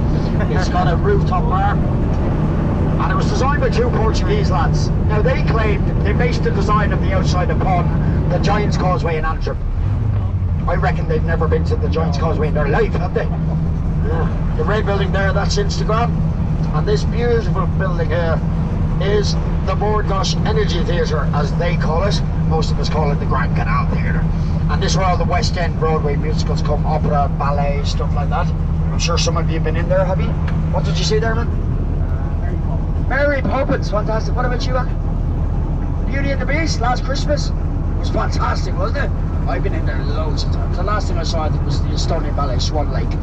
It's got a rooftop bar, and it was designed by 2 Portuguese lads. Now they claimed they based the design of the outside upon the Giant's Causeway in Antrim. I reckon they've never been to the Giant's Causeway in their life, have they? Yeah. The red building there, that's Instagram. And this beautiful building here is the Bordgosh Energy Theatre, as they call it. Most of us call it the Grand Canal Theatre. And this is where all the West End Broadway musicals come, opera, ballet, stuff like that. I'm sure some of you have been in there, have you? What did you see there, man? Mary Poppins, fantastic. What about you, man? Beauty and the Beast, last Christmas? It was fantastic, wasn't it? I've been in there loads of times. The last thing I saw, I think, was the Estonian ballet, Swan Lake.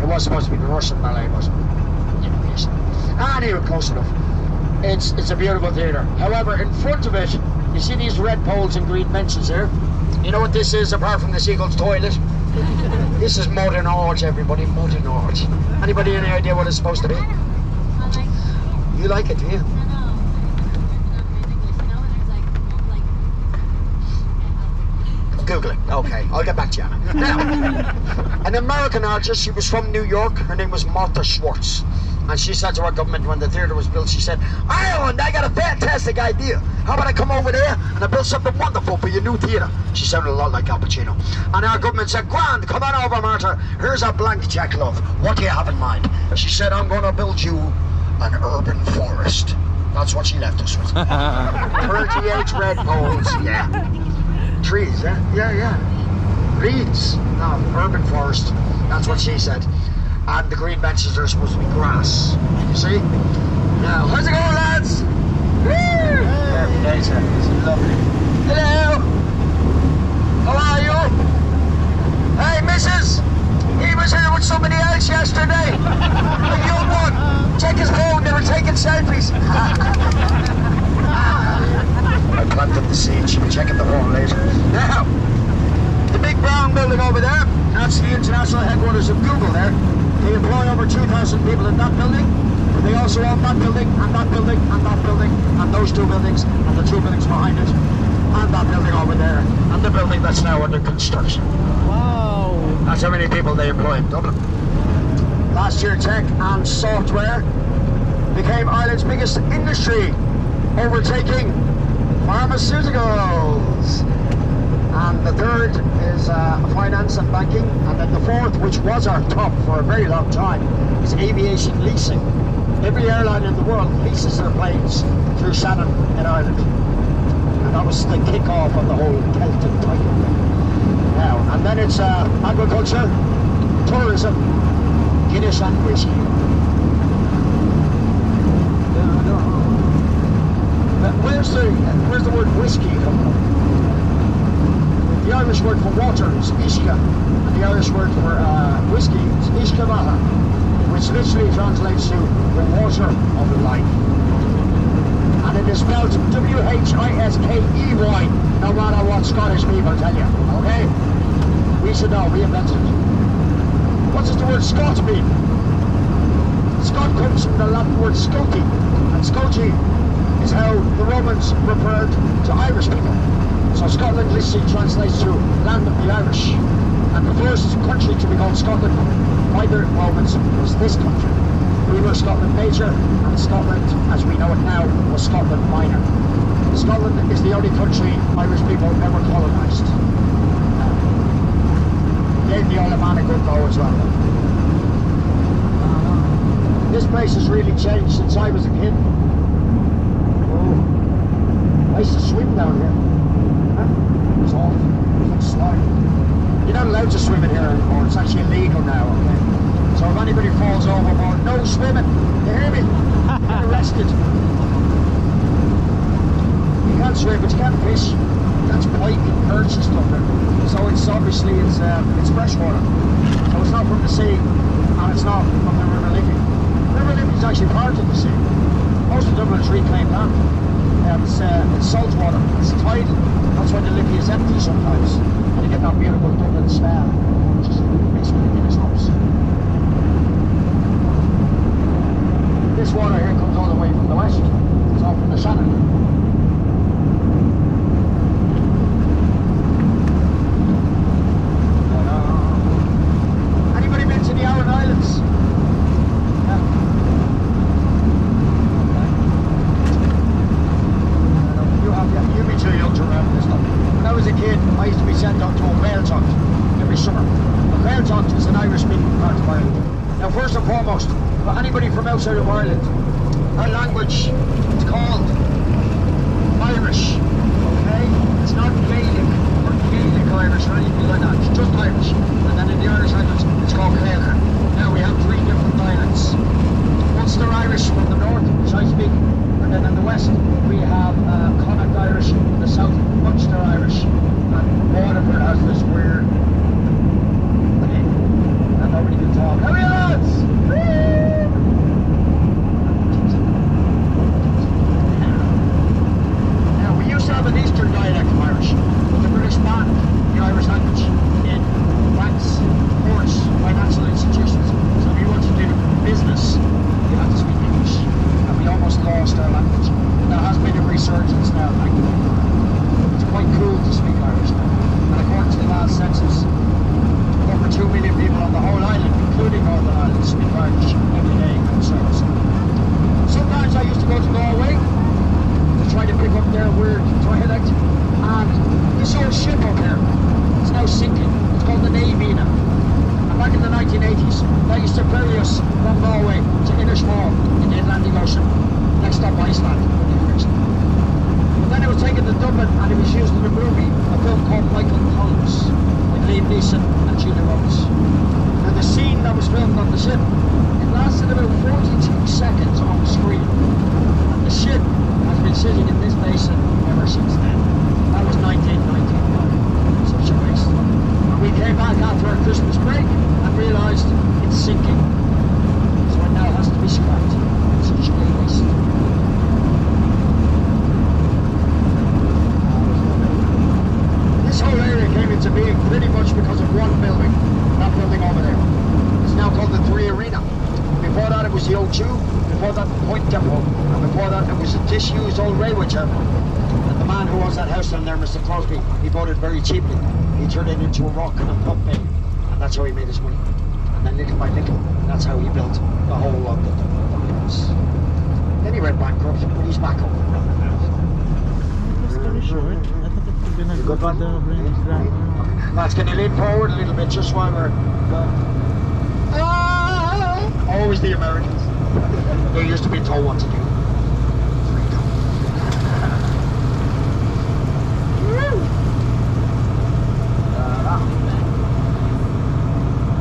It was supposed to be the Russian ballet, but anyway, close enough. It's a beautiful theatre. However, in front of it, you see these red poles and green benches here? You know what this is, apart from the seagull's toilet? This is mud and orge, everybody, mud and orge. Anybody any idea what it's supposed to be? You like it, do you? Googling. Okay, I'll get back to you, Anna. Now, an American artist, she was from New York, her name was Martha Schwartz. And she said to our government when the theatre was built, she said, Ireland, I got a fantastic idea. How about I come over there and I build something wonderful for your new theatre? She sounded a lot like Al Pacino. And our government said, grand, come on over, Martha. Here's a blank check, love. What do you have in mind? She said, I'm going to build you an urban forest. That's what she left us with. 38 red poles, yeah. Trees, eh? Yeah. Reeds. No, urban forest. That's what she said. And the green benches are supposed to be grass. You see? Now, how's it going, lads? Woo! Every day, sir. It's lovely. Hello! How are you? Hey, missus! He was here with somebody else yesterday. A young one. Check his phone, they were taking selfies. I planted the seed, she'll be checking the phone later. Now, the big brown building over there, that's the international headquarters of Google there. They employ over 2,000 people in that building, but they also own that building, and that building, and that building, and those 2 buildings, and the 2 buildings behind it, and that building over there, and the building that's now under construction. Wow. That's how many people they employ in Dublin. Last year, tech and software became Ireland's biggest industry, overtaking pharmaceuticals. And the third is finance and banking, and then the fourth, which was our top for a very long time, is aviation leasing. Every airline in the world leases their planes through Shannon in Ireland, and that was the kick-off of the whole Celtic Tiger thing. Now, and then it's agriculture, tourism, Guinness and whiskey. Where's the word whiskey come from? the Irish word for water is ishka, and the Irish word for whiskey is ishkavaha, which literally translates to the water of life. And it is spelled W-H-I-S-K-E-Y, no matter what Scottish people tell you, okay? We should know, we invented it. What does the word Scot mean? Scot comes from the Latin word scoti, and scoti is how the Romans referred to Irish people. So Scotland literally translates to land of the Irish. And the first country to be called Scotland by the Romans was this country. We were Scotland Major, and Scotland, as we know it now, was Scotland Minor. Scotland is the only country Irish people ever colonised. Gave the Ottoman a good go as well. This place has really changed since I was a kid. Oh, I used to swim down here. It was awful. It was like slime. You're not allowed to swim in here anymore. It's actually illegal now, okay? So if anybody falls overboard, no swimming. You hear me? Get arrested. You can't swim, but you can't fish. That's biting, perch and stuff. So it's obviously it's fresh water. So it's not from the sea, and it's not from the River Liffey. The River Liffey is actually part of the sea. Most of Dublin is reclaimed land. It's salt water. It's tidal. That's why the Liffey is empty sometimes. And you get that beautiful Dublin smell. Just basically Guinness hops. This water here comes all the way from the west. It's all from the Shannon. Anybody been to the Aran Islands? Yeah. You have, yeah. You'd be too young to remember this stuff. When I was a kid, I used to be sent out to a whale hunt every summer. A whale hunt is an Irish-speaking part of Ireland. Now, first and foremost, for anybody from outside of Ireland, our language is called Irish, okay? It's not Gaelic or Gaelic Irish or anything like that, it's just Irish. And then in the Irish language, it's called Gaelic. Now we have three different dialects. Ulster Irish from the north, which I speak, and then in the west, we have Connacht Irish, in the south, Munster Irish, and Waterford has this weird thing, and nobody can talk. How are you lads? Have an Eastern dialect of Irish, but the British banned the Irish language in banks, ports, financial institutions. So if you want to do business, you have to speak English. And we almost lost our language. And there has been a resurgence now, thankfully. It's quite cool to speak Irish now. And according to the last census, over 2 million people on the whole island, including Northern Ireland, speak Irish every day in service. Sometimes I used to go to Galway to try to pick up their weird dialect, and this old ship up here, it's now sinking. It's called the Navina. And back in the 1980s, that used to ferry us from Galway to Innismore in the Atlantic Ocean, next stop Iceland. But then it was taken to Dublin, and it was used in a movie, a film called Michael Collins, with Liam Neeson and Julia Roberts. Now the scene that was filmed on the ship, it lasted about 42 seconds on the screen. And the ship has been sitting in this basin ever since then. That was 1999. Such a waste. And we came back after our Christmas break and realised it's sinking. So it now has to be scrapped. Such a waste. This whole area came into being pretty much because of one building. That building over there. It's now called the Three Arena. Before that it was the O2, before that the Point Depot, and before that it was a disused old railway terminal. And the man who owns that house down there, Mr. Crosby, he bought it very cheaply. He turned it into a rock and a pump mill, and that's how he made his money. And then little by little, that's how he built the whole of the house. Then he went bankrupt, but he's back up. It's very short. I thought it would be Good one. the grand. Lads, can you lean forward a little bit just while we're going? Always the Americans. They used to be told what to do.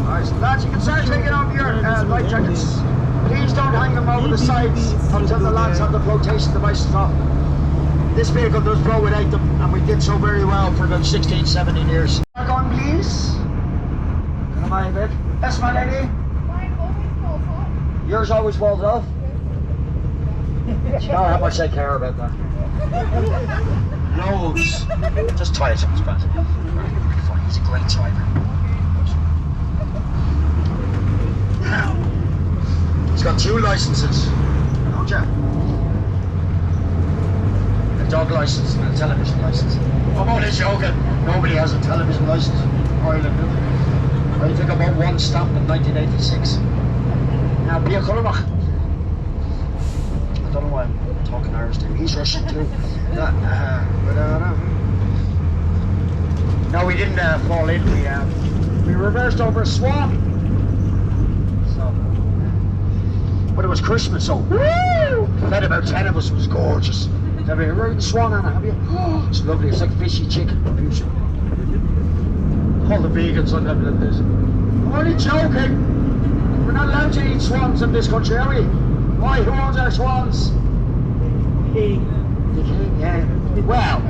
Alright, so lads, you can start taking off your life jackets. Please don't hang them over the sides until the lads have the flotation devices off. This vehicle does blow without them, and we did so very well for about 16, 17 years. Back on, please. Come on, babe. Yes, my lady. Yours always falls off. You know how much I care about that. Loads. Just try it, it's bad. Really funny. He's a great driver. Now, he's got 2 licenses. Don't you? A dog license and a television license. I'm only joking. Nobody has a television license in Ireland. I think I bought 1 stamp in 1986. Now, Pia Kulmach. I don't know why I'm talking Irish to him. He's Russian too. No, we didn't fall in. We reversed over a swamp. So, but it was Christmas, so woo! Fed about 10 of us. It was gorgeous. Have you ever eaten swan, Anna? Have you? Oh, it's lovely. It's like fishy chicken. All the vegans on Dublin this. I'm only joking. We're not allowed to eat swans in this country, are we? Why? Who owns our swans? King. The king, yeah. Well,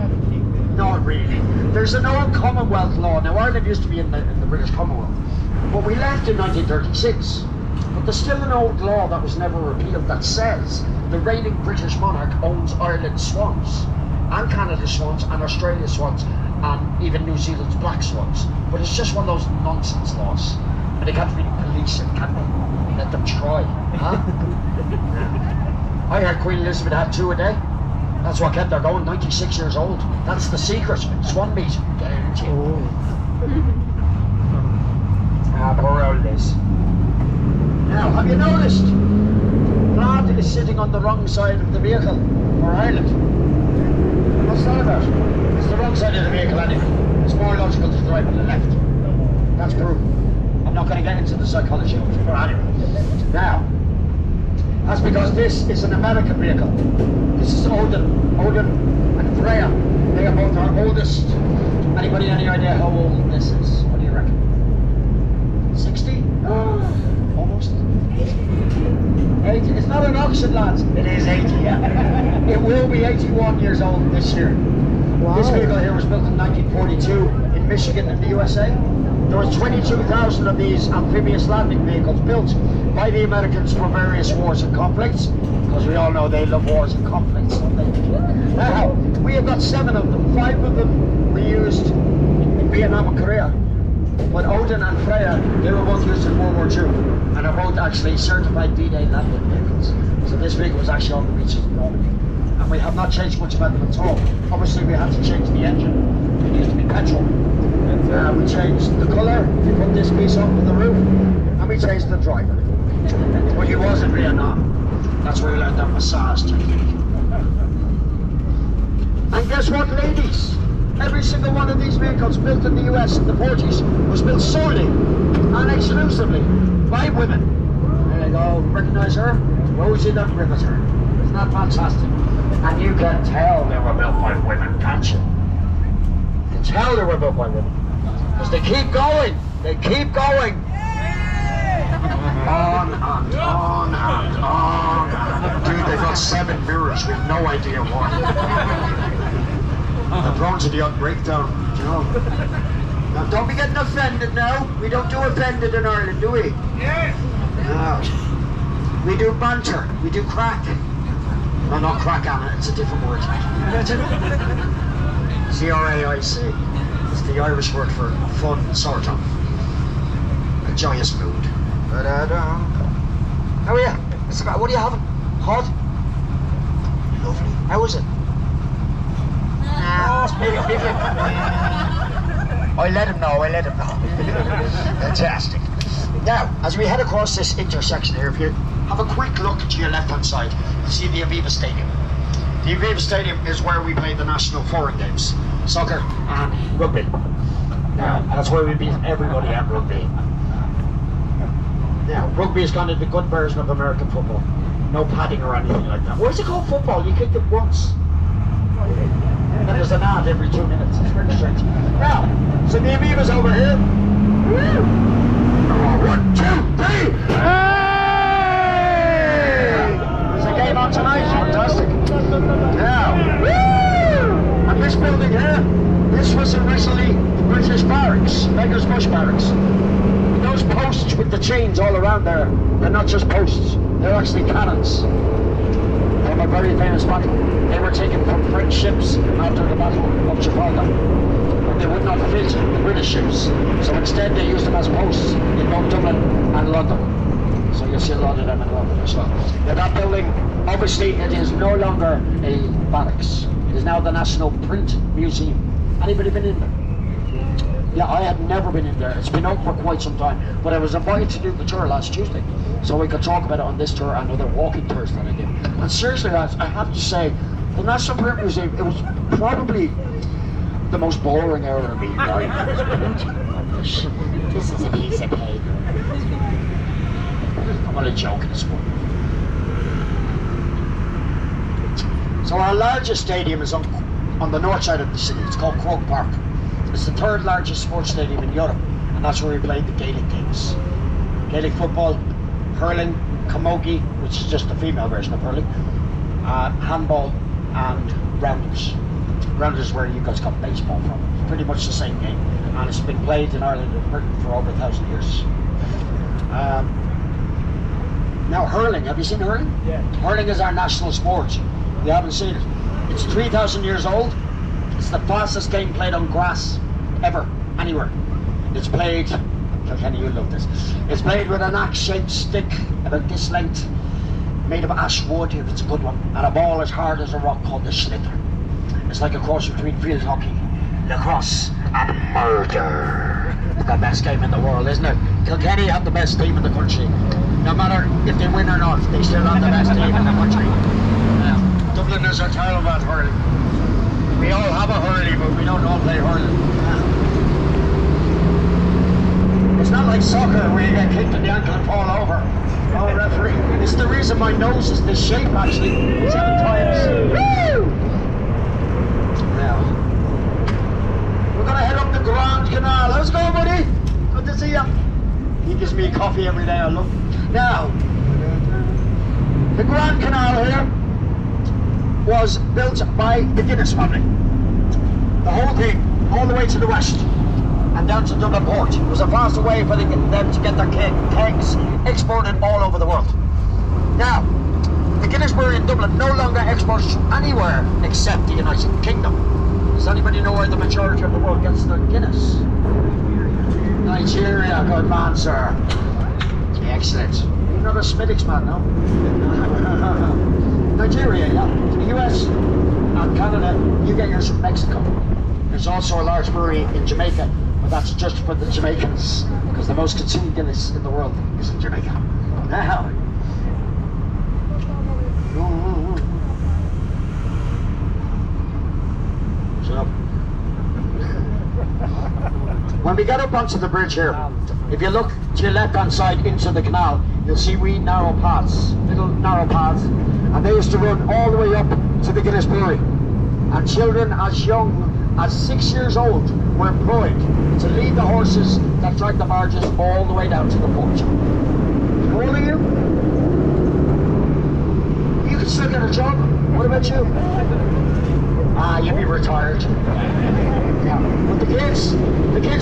not really. There's an old Commonwealth law. Now, Ireland used to be in the British Commonwealth, but we left in 1936. But there's still an old law that was never repealed that says the reigning British monarch owns Ireland's swans, and Canada's swans, and Australia's swans, and even New Zealand's black swans. But it's just one of those nonsense laws. And they can't really police it, can they? Let them try, huh? I heard Queen Elizabeth had 2 a day. That's what kept her going, 96 years old. That's the secret. Swan meat. Guarantee. Poor old Liz. Now, have you noticed? Vlad is sitting on the wrong side of the vehicle for Ireland. What's that about? It's the wrong side of the vehicle anyway. It's more logical to drive on the left. That's proven. I'm not going to get into the psychology of it, but anyway. Now, that's because this is an American vehicle. This is Odin and Freya. They are both our oldest. Anybody any idea how old this is? What do you reckon? 60? Almost. 80. It's not an auction, lads. It is 80, yeah. It will be 81 years old this year. Wow. This vehicle here was built in 1942 in Michigan in the USA. There was 22,000 of these amphibious landing vehicles built by the Americans for various wars and conflicts, because we all know they love wars and conflicts, don't they? Now, we have got 7 of them. 5 of them we used in Vietnam and Korea. But Odin and Freya, they were both used in World War II, and are both actually certified D-Day landing vehicles. So this vehicle was actually on the beaches of Normandy. And we have not changed much about them at all. Obviously we had to change the engine. It used to be petrol. We changed the colour, we put this piece up with the roof, and we changed the driver. But he was in Vietnam. That's where we learned that massage technique. And guess what, ladies? Every single one of these vehicles built in the US in the 40s was built solely and exclusively by women. There you go, recognise her? Rosie the Riveter. Isn't that fantastic? And you can tell they were built by women, can't you? You can tell they were built by women. Because they keep going. They keep going. On and on and on. Dude, they've got 7 mirrors with no idea why. They're prone to the odd breakdown, you know. Now, don't be getting offended now. We don't do offended in Ireland, do we? Yes. No. We do banter. We do crack. No, not crack, Anna. It's a different word. C-R-A-I-C. It's the Irish word for fun, sort of. A joyous mood. How are you? What are you having? Hot? Lovely. How is it? I let him know. Fantastic. Now, as we head across this intersection here, if you have a quick look to your left-hand side, you see the Aviva Stadium. The Aviva Stadium is where we play the national foreign games, soccer and rugby. Now, that's where we beat everybody at rugby. Now, rugby is kind of the good version of American football. No padding or anything like that. Why is it called football? You kicked it once. And there's an ad every 2 minutes. It's very strange. Now, so the Aviva's over here. Woo! 1, 2, 3. Hey! There's a game on tonight. Fantastic. Now, woo! Beggar's Bush Barracks. Those posts with the chains all around there, they're not just posts, they're actually cannons from a very famous battle. They were taken from French ships after the Battle of Trafalgar. But they would not fit the British ships, so instead they used them as posts in both Dublin and London. So you'll see a lot of them in London as well. Now that building, obviously it is no longer a barracks. It is now the National Print Museum. Anybody been in there? Yeah, I had never been in there. It's been open for quite some time. But I was invited to do the tour last Tuesday. So we could talk about it on this tour and other walking tours that I did. And seriously, lads, I have to say, the National Print Museum, it was probably the most boring hour of me. This is an easy pay. I'm only joking this one. So our largest stadium is on the north side of the city. It's called Croke Park. It's the third largest sports stadium in Europe, and that's where we played the Gaelic games. Gaelic football, hurling, camogie, which is just the female version of hurling, handball, and rounders. Rounders is where you guys got baseball from. It's pretty much the same game, and it's been played in Ireland and Britain for over 1,000 years. Now hurling, have you seen hurling? Yeah. Hurling is our national sport. You haven't seen it. It's 3,000 years old. It's the fastest game played on grass ever, anywhere. It's played, Kilkenny, you'll love this. It's played with an axe-shaped stick about this length, made of ash wood if it's a good one, and a ball as hard as a rock called the slither. It's like a cross between field hockey, lacrosse, and murder. It's the best game in the world, isn't it? Kilkenny have the best team in the country. No matter if they win or not, they still have the best team in the country. Dubliners are terrible at hurling. We all have a hurley, but we don't all play hurling. It's not like soccer where you get kicked in the ankle and fall over. Oh, referee. It's the reason my nose is this shape, actually. 7 times. Woo! Now, we're going to head up the Grand Canal. Let's go, buddy. Good to see you. He gives me coffee every day. I love it. Now, the Grand Canal here was built by the Guinness family. The whole thing, all the way to the west and down to Dublin Port. It was a faster way for them to get their kegs exported all over the world. Now, the Guinness brewery in Dublin no longer exports anywhere except the United Kingdom. Does anybody know where the majority of the world gets their Guinness? Nigeria, good man, sir. Excellent. You're not a Smittix man, no? Nigeria, yeah. The US and Canada, you get yours from Mexico. There's also a large brewery in Jamaica, but that's just for the Jamaicans, because the most consumed Guinness in the world is in Jamaica. Now, shut up. When we get up onto the bridge here, if you look to your left-hand side into the canal, you'll see wee narrow paths, little narrow paths, and they used to run all the way up to the Guinness brewery. And children as young as 6 years old were employed to lead the horses that drag the barges all the way down to the port. How old are you? You could still get a job. What about you? You'd be retired. Yeah. But the kids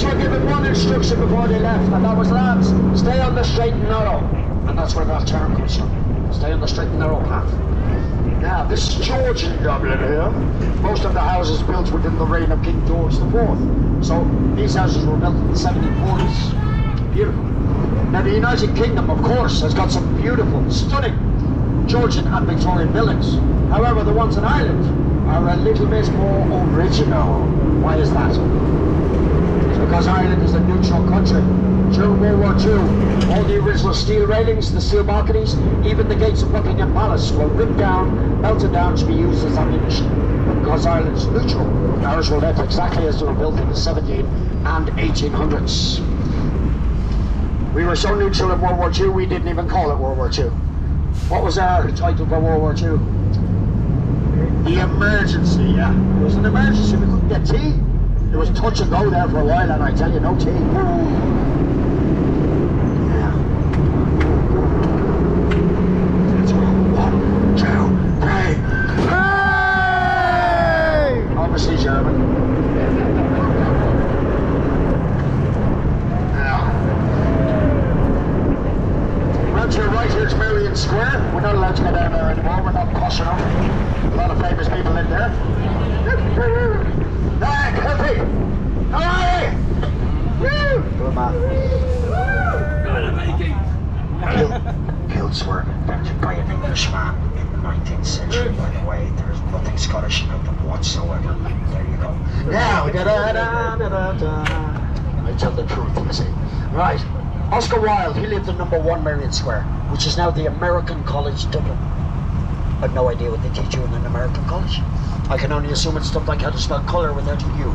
were given one instruction before they left, and that was, lads, stay on the straight and narrow. And that's where that term comes from. Stay on the straight and narrow path. Now, this is Georgian Dublin here. Most of the houses built within the reign of King George IV. So these houses were built in the 1740s. Beautiful. Now, the United Kingdom, of course, has got some beautiful, stunning Georgian and Victorian buildings. However, the ones in Ireland are a little bit more original. Why is that? It's because Ireland is a neutral country. During World War II, all the original steel railings, the steel balconies, even the gates of Buckingham Palace were ripped down, melted down to be used as ammunition. Because Ireland is neutral, ours were left exactly as they were built in the 1700s and 1800s. We were so neutral in World War II, we didn't even call it World War II. What was our title for World War II? The emergency, yeah. It was an emergency, we couldn't get tea. It was touch and go there for a while, and I tell you, no tea. Yeah. Let's go. 1, 2, 3. Hey! Obviously German. Hey, Cliffy! How are you? Woo! Good man. Kilts were invented by an Englishman in the 19th century, by the way. There's nothing Scottish about them whatsoever. There you go. Now, I tell the truth, you see. Right. Oscar Wilde, he lived in number 1 Merrion Square, which is now the American College, Dublin. I've no idea what they teach you in an American college. I can only assume it's stuff like how to spell colour without a U.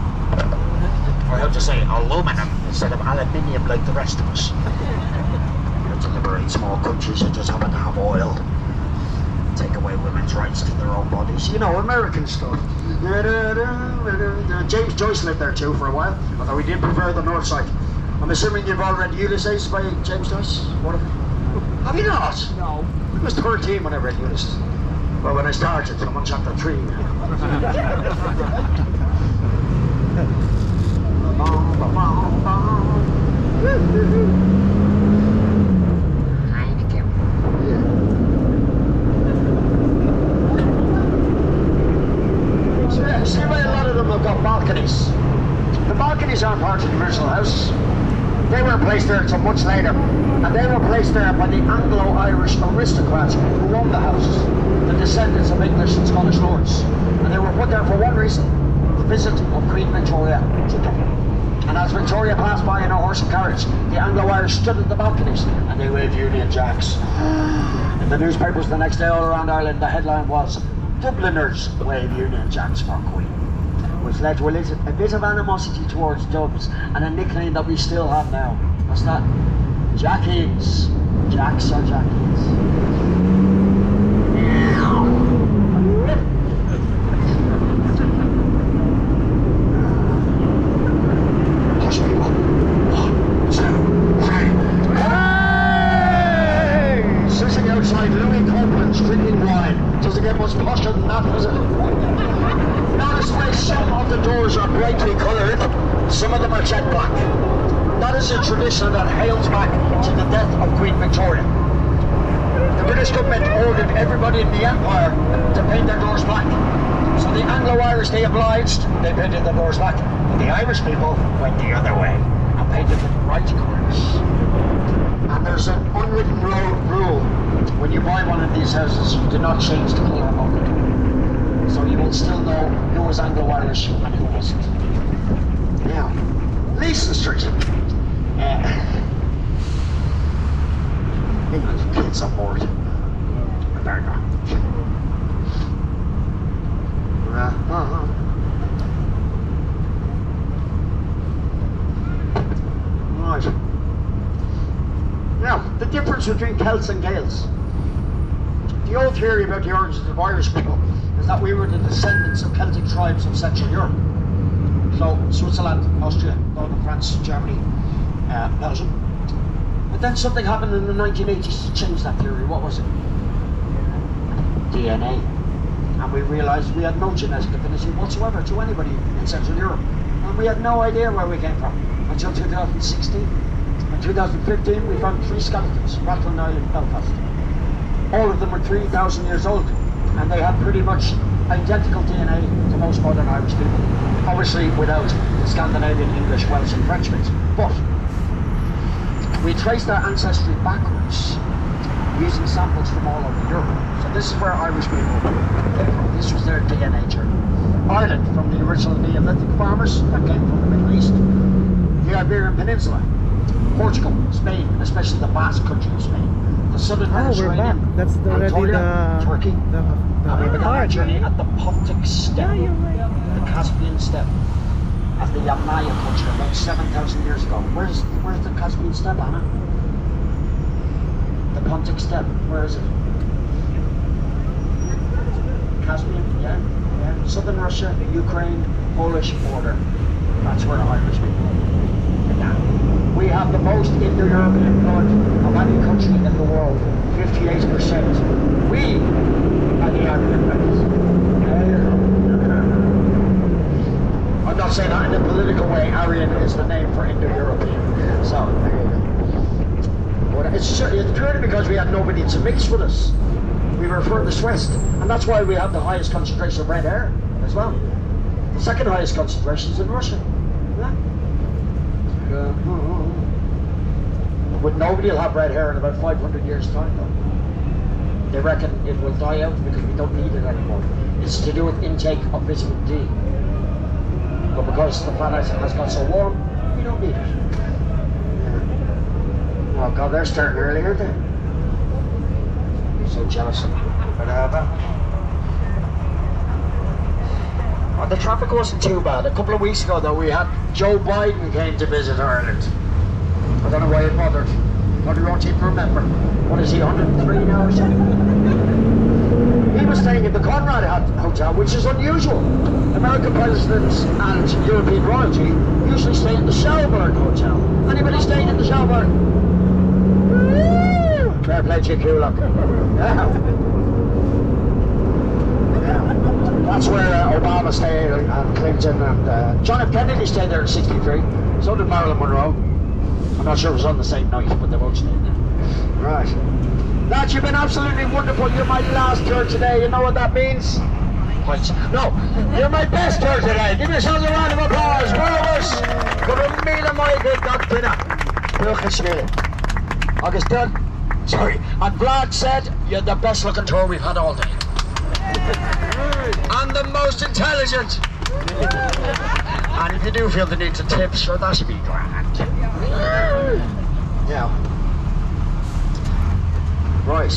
Or how to say aluminum instead of aluminium like the rest of us. To liberate small countries who just happen to have oil. Take away women's rights to their own bodies. You know, American stuff. James Joyce lived there too for a while, although he did prefer the north side. I'm assuming you've all read Ulysses by James Joyce? Whatever. Have you not? No. I was 13 when I read Ulysses. Well, when I started, I'm on chapter 3 now. See why a lot of them have got balconies. The balconies aren't part of the original house. They weren't placed there until much later. And they were placed there by the Anglo-Irish aristocrats who owned the houses, the descendants of English and Scottish lords. And they were put there for one reason, the visit of Queen Victoria to Dublin. And as Victoria passed by in a horse and carriage, the Anglo-Irish stood at the balconies and they waved Union Jacks. In the newspapers the next day all around Ireland, the headline was, Dubliners wave Union Jacks for Queen, which led to a bit of animosity towards Dubs and a nickname that we still have now. What's that? Jackies. Jacks or Jackies. Hush people. 1, 2, 3. Hey! Sitting outside Louis Copeland's drinking wine. Doesn't get much posher than that, does it? Notice why some of the doors are brightly coloured, some of them are jet black. That is a tradition that hails back to the death of Queen Victoria. The British government ordered everybody in the Empire to paint their doors black. So the Anglo-Irish, they obliged, they painted their doors black. But the Irish people went the other way and painted them bright colours. And there's an unwritten rule. When you buy one of these houses, you do not change the colour of the door. So you will still know who was Anglo-Irish and who wasn't. Now, Leeson Street. England kids on board. There you go. Right. Now, the difference between Celts and Gaels. The old theory about the origins of Irish people is that we were the descendants of Celtic tribes of Central Europe. So, Switzerland, Austria, Northern France, Germany, Belgium. But then something happened in the 1980s to change that theory. What was it? DNA. And we realised we had no genetic affinity whatsoever to anybody in Central Europe. And we had no idea where we came from until 2016. In 2015, we found 3 skeletons, Rathlin Island, Belfast. All of them were 3,000 years old, and they had pretty much identical DNA to most modern Irish people. Obviously without the Scandinavian, English, Welsh and French bits. But we traced our ancestry backwards using samples from all over Europe. So this is where Irish people came from. This was their DNA journey. Ireland, from the original Neolithic farmers that came from the Middle East. The Iberian Peninsula. Portugal, Spain, and especially the Basque country of Spain. The southern we're back. That's already Anatolia, Turkey. And we began our part. journey at the Pontic Steppe, Yeah, you're right. the Caspian Steppe, of the Yamnaya culture about 7,000 years ago. Where's the Caspian Steppe, Anna? The Pontic Steppe, where is it? Caspian, yeah. Southern Russia, Ukraine, Polish border. That's where Irish people began. We have the most Indo-European blood of any country in the world, 58%. We are the Aryan race. I'm not saying that in a political way. Aryan is the name for Indo-European. So, but it's purely because we had nobody to mix with us. We were furthest west, and that's why we have the highest concentration of red hair as well. The second highest concentration is in Russia. Yeah. But nobody will have red hair in about 500 years' time, though. They reckon it will die out because we don't need it anymore. It's to do with intake of vitamin D. But because the planet has got so warm, we don't need it. Yeah. Oh God, they're starting early, aren't they? So jealous. Oh, the traffic wasn't too bad. A couple of weeks ago, though, we had Joe Biden came to visit Ireland. I don't know why it bothered. Probably won't even remember. What is he, 103 now or something? He was staying in the Conrad Hotel, which is unusual. American presidents and European royalty usually stay in the Shelburne Hotel. Anybody staying in the Shelburne? Fair play to you, Kulak. Yeah. That's where Obama stayed, and Clinton, and John F. Kennedy stayed there in '63. So did Marilyn Monroe. I'm not sure it was on the same night, but they both stayed there. Right. Lads, you've been absolutely wonderful. You're my last tour today. You know what that means? Points. No, you're my best tour today. Give yourselves a round of applause. Brothers. August done. Sorry. And Vlad said you're the best looking tour we've had all day. And the most intelligent. And if you do feel the need to tip, sure, that should be grand. Yeah. Right.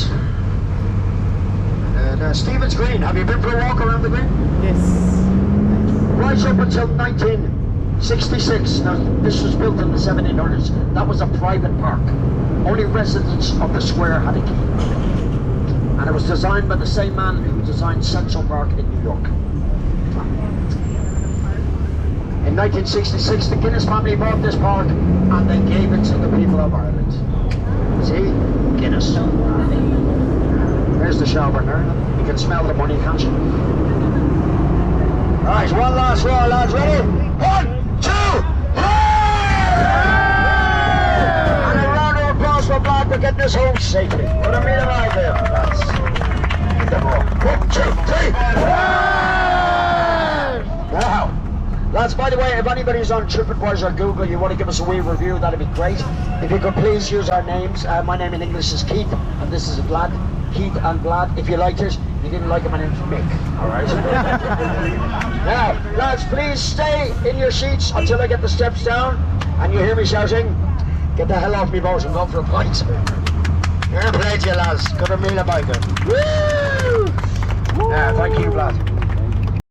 Stephen's Green. Have you been for a walk around the Green? Yes. Right up until 1966. Now, this was built in the 1700s. That was a private park. Only residents of the square had a key. And it was designed by the same man who designed Central Park in New York. In 1966, the Guinness family bought this park and they gave it to the people of Ireland. See? Guinness. There's the Shelburne there. You can smell the money, can't you? Right, one last roll, lads. Ready? 1, 2, 3! And a round of applause for Vlad for getting us home safely. What a minute right there, lads. 1, 2, 3! Now, lads, by the way, if anybody's on TripAdvisor or Google, you want to give us a wee review, that'd be great. If you could please use our names. My name in English is Keith, and this is Vlad. Keith and Vlad. If you liked it, if you didn't like it, my name's Mick. Alright? Now, lads, please stay in your seats until I get the steps down, and you hear me shouting, get the hell off me boat and go for a pint. Fair play to you, lads. Good a meal of bacon. Woo! Thank you, Vlad.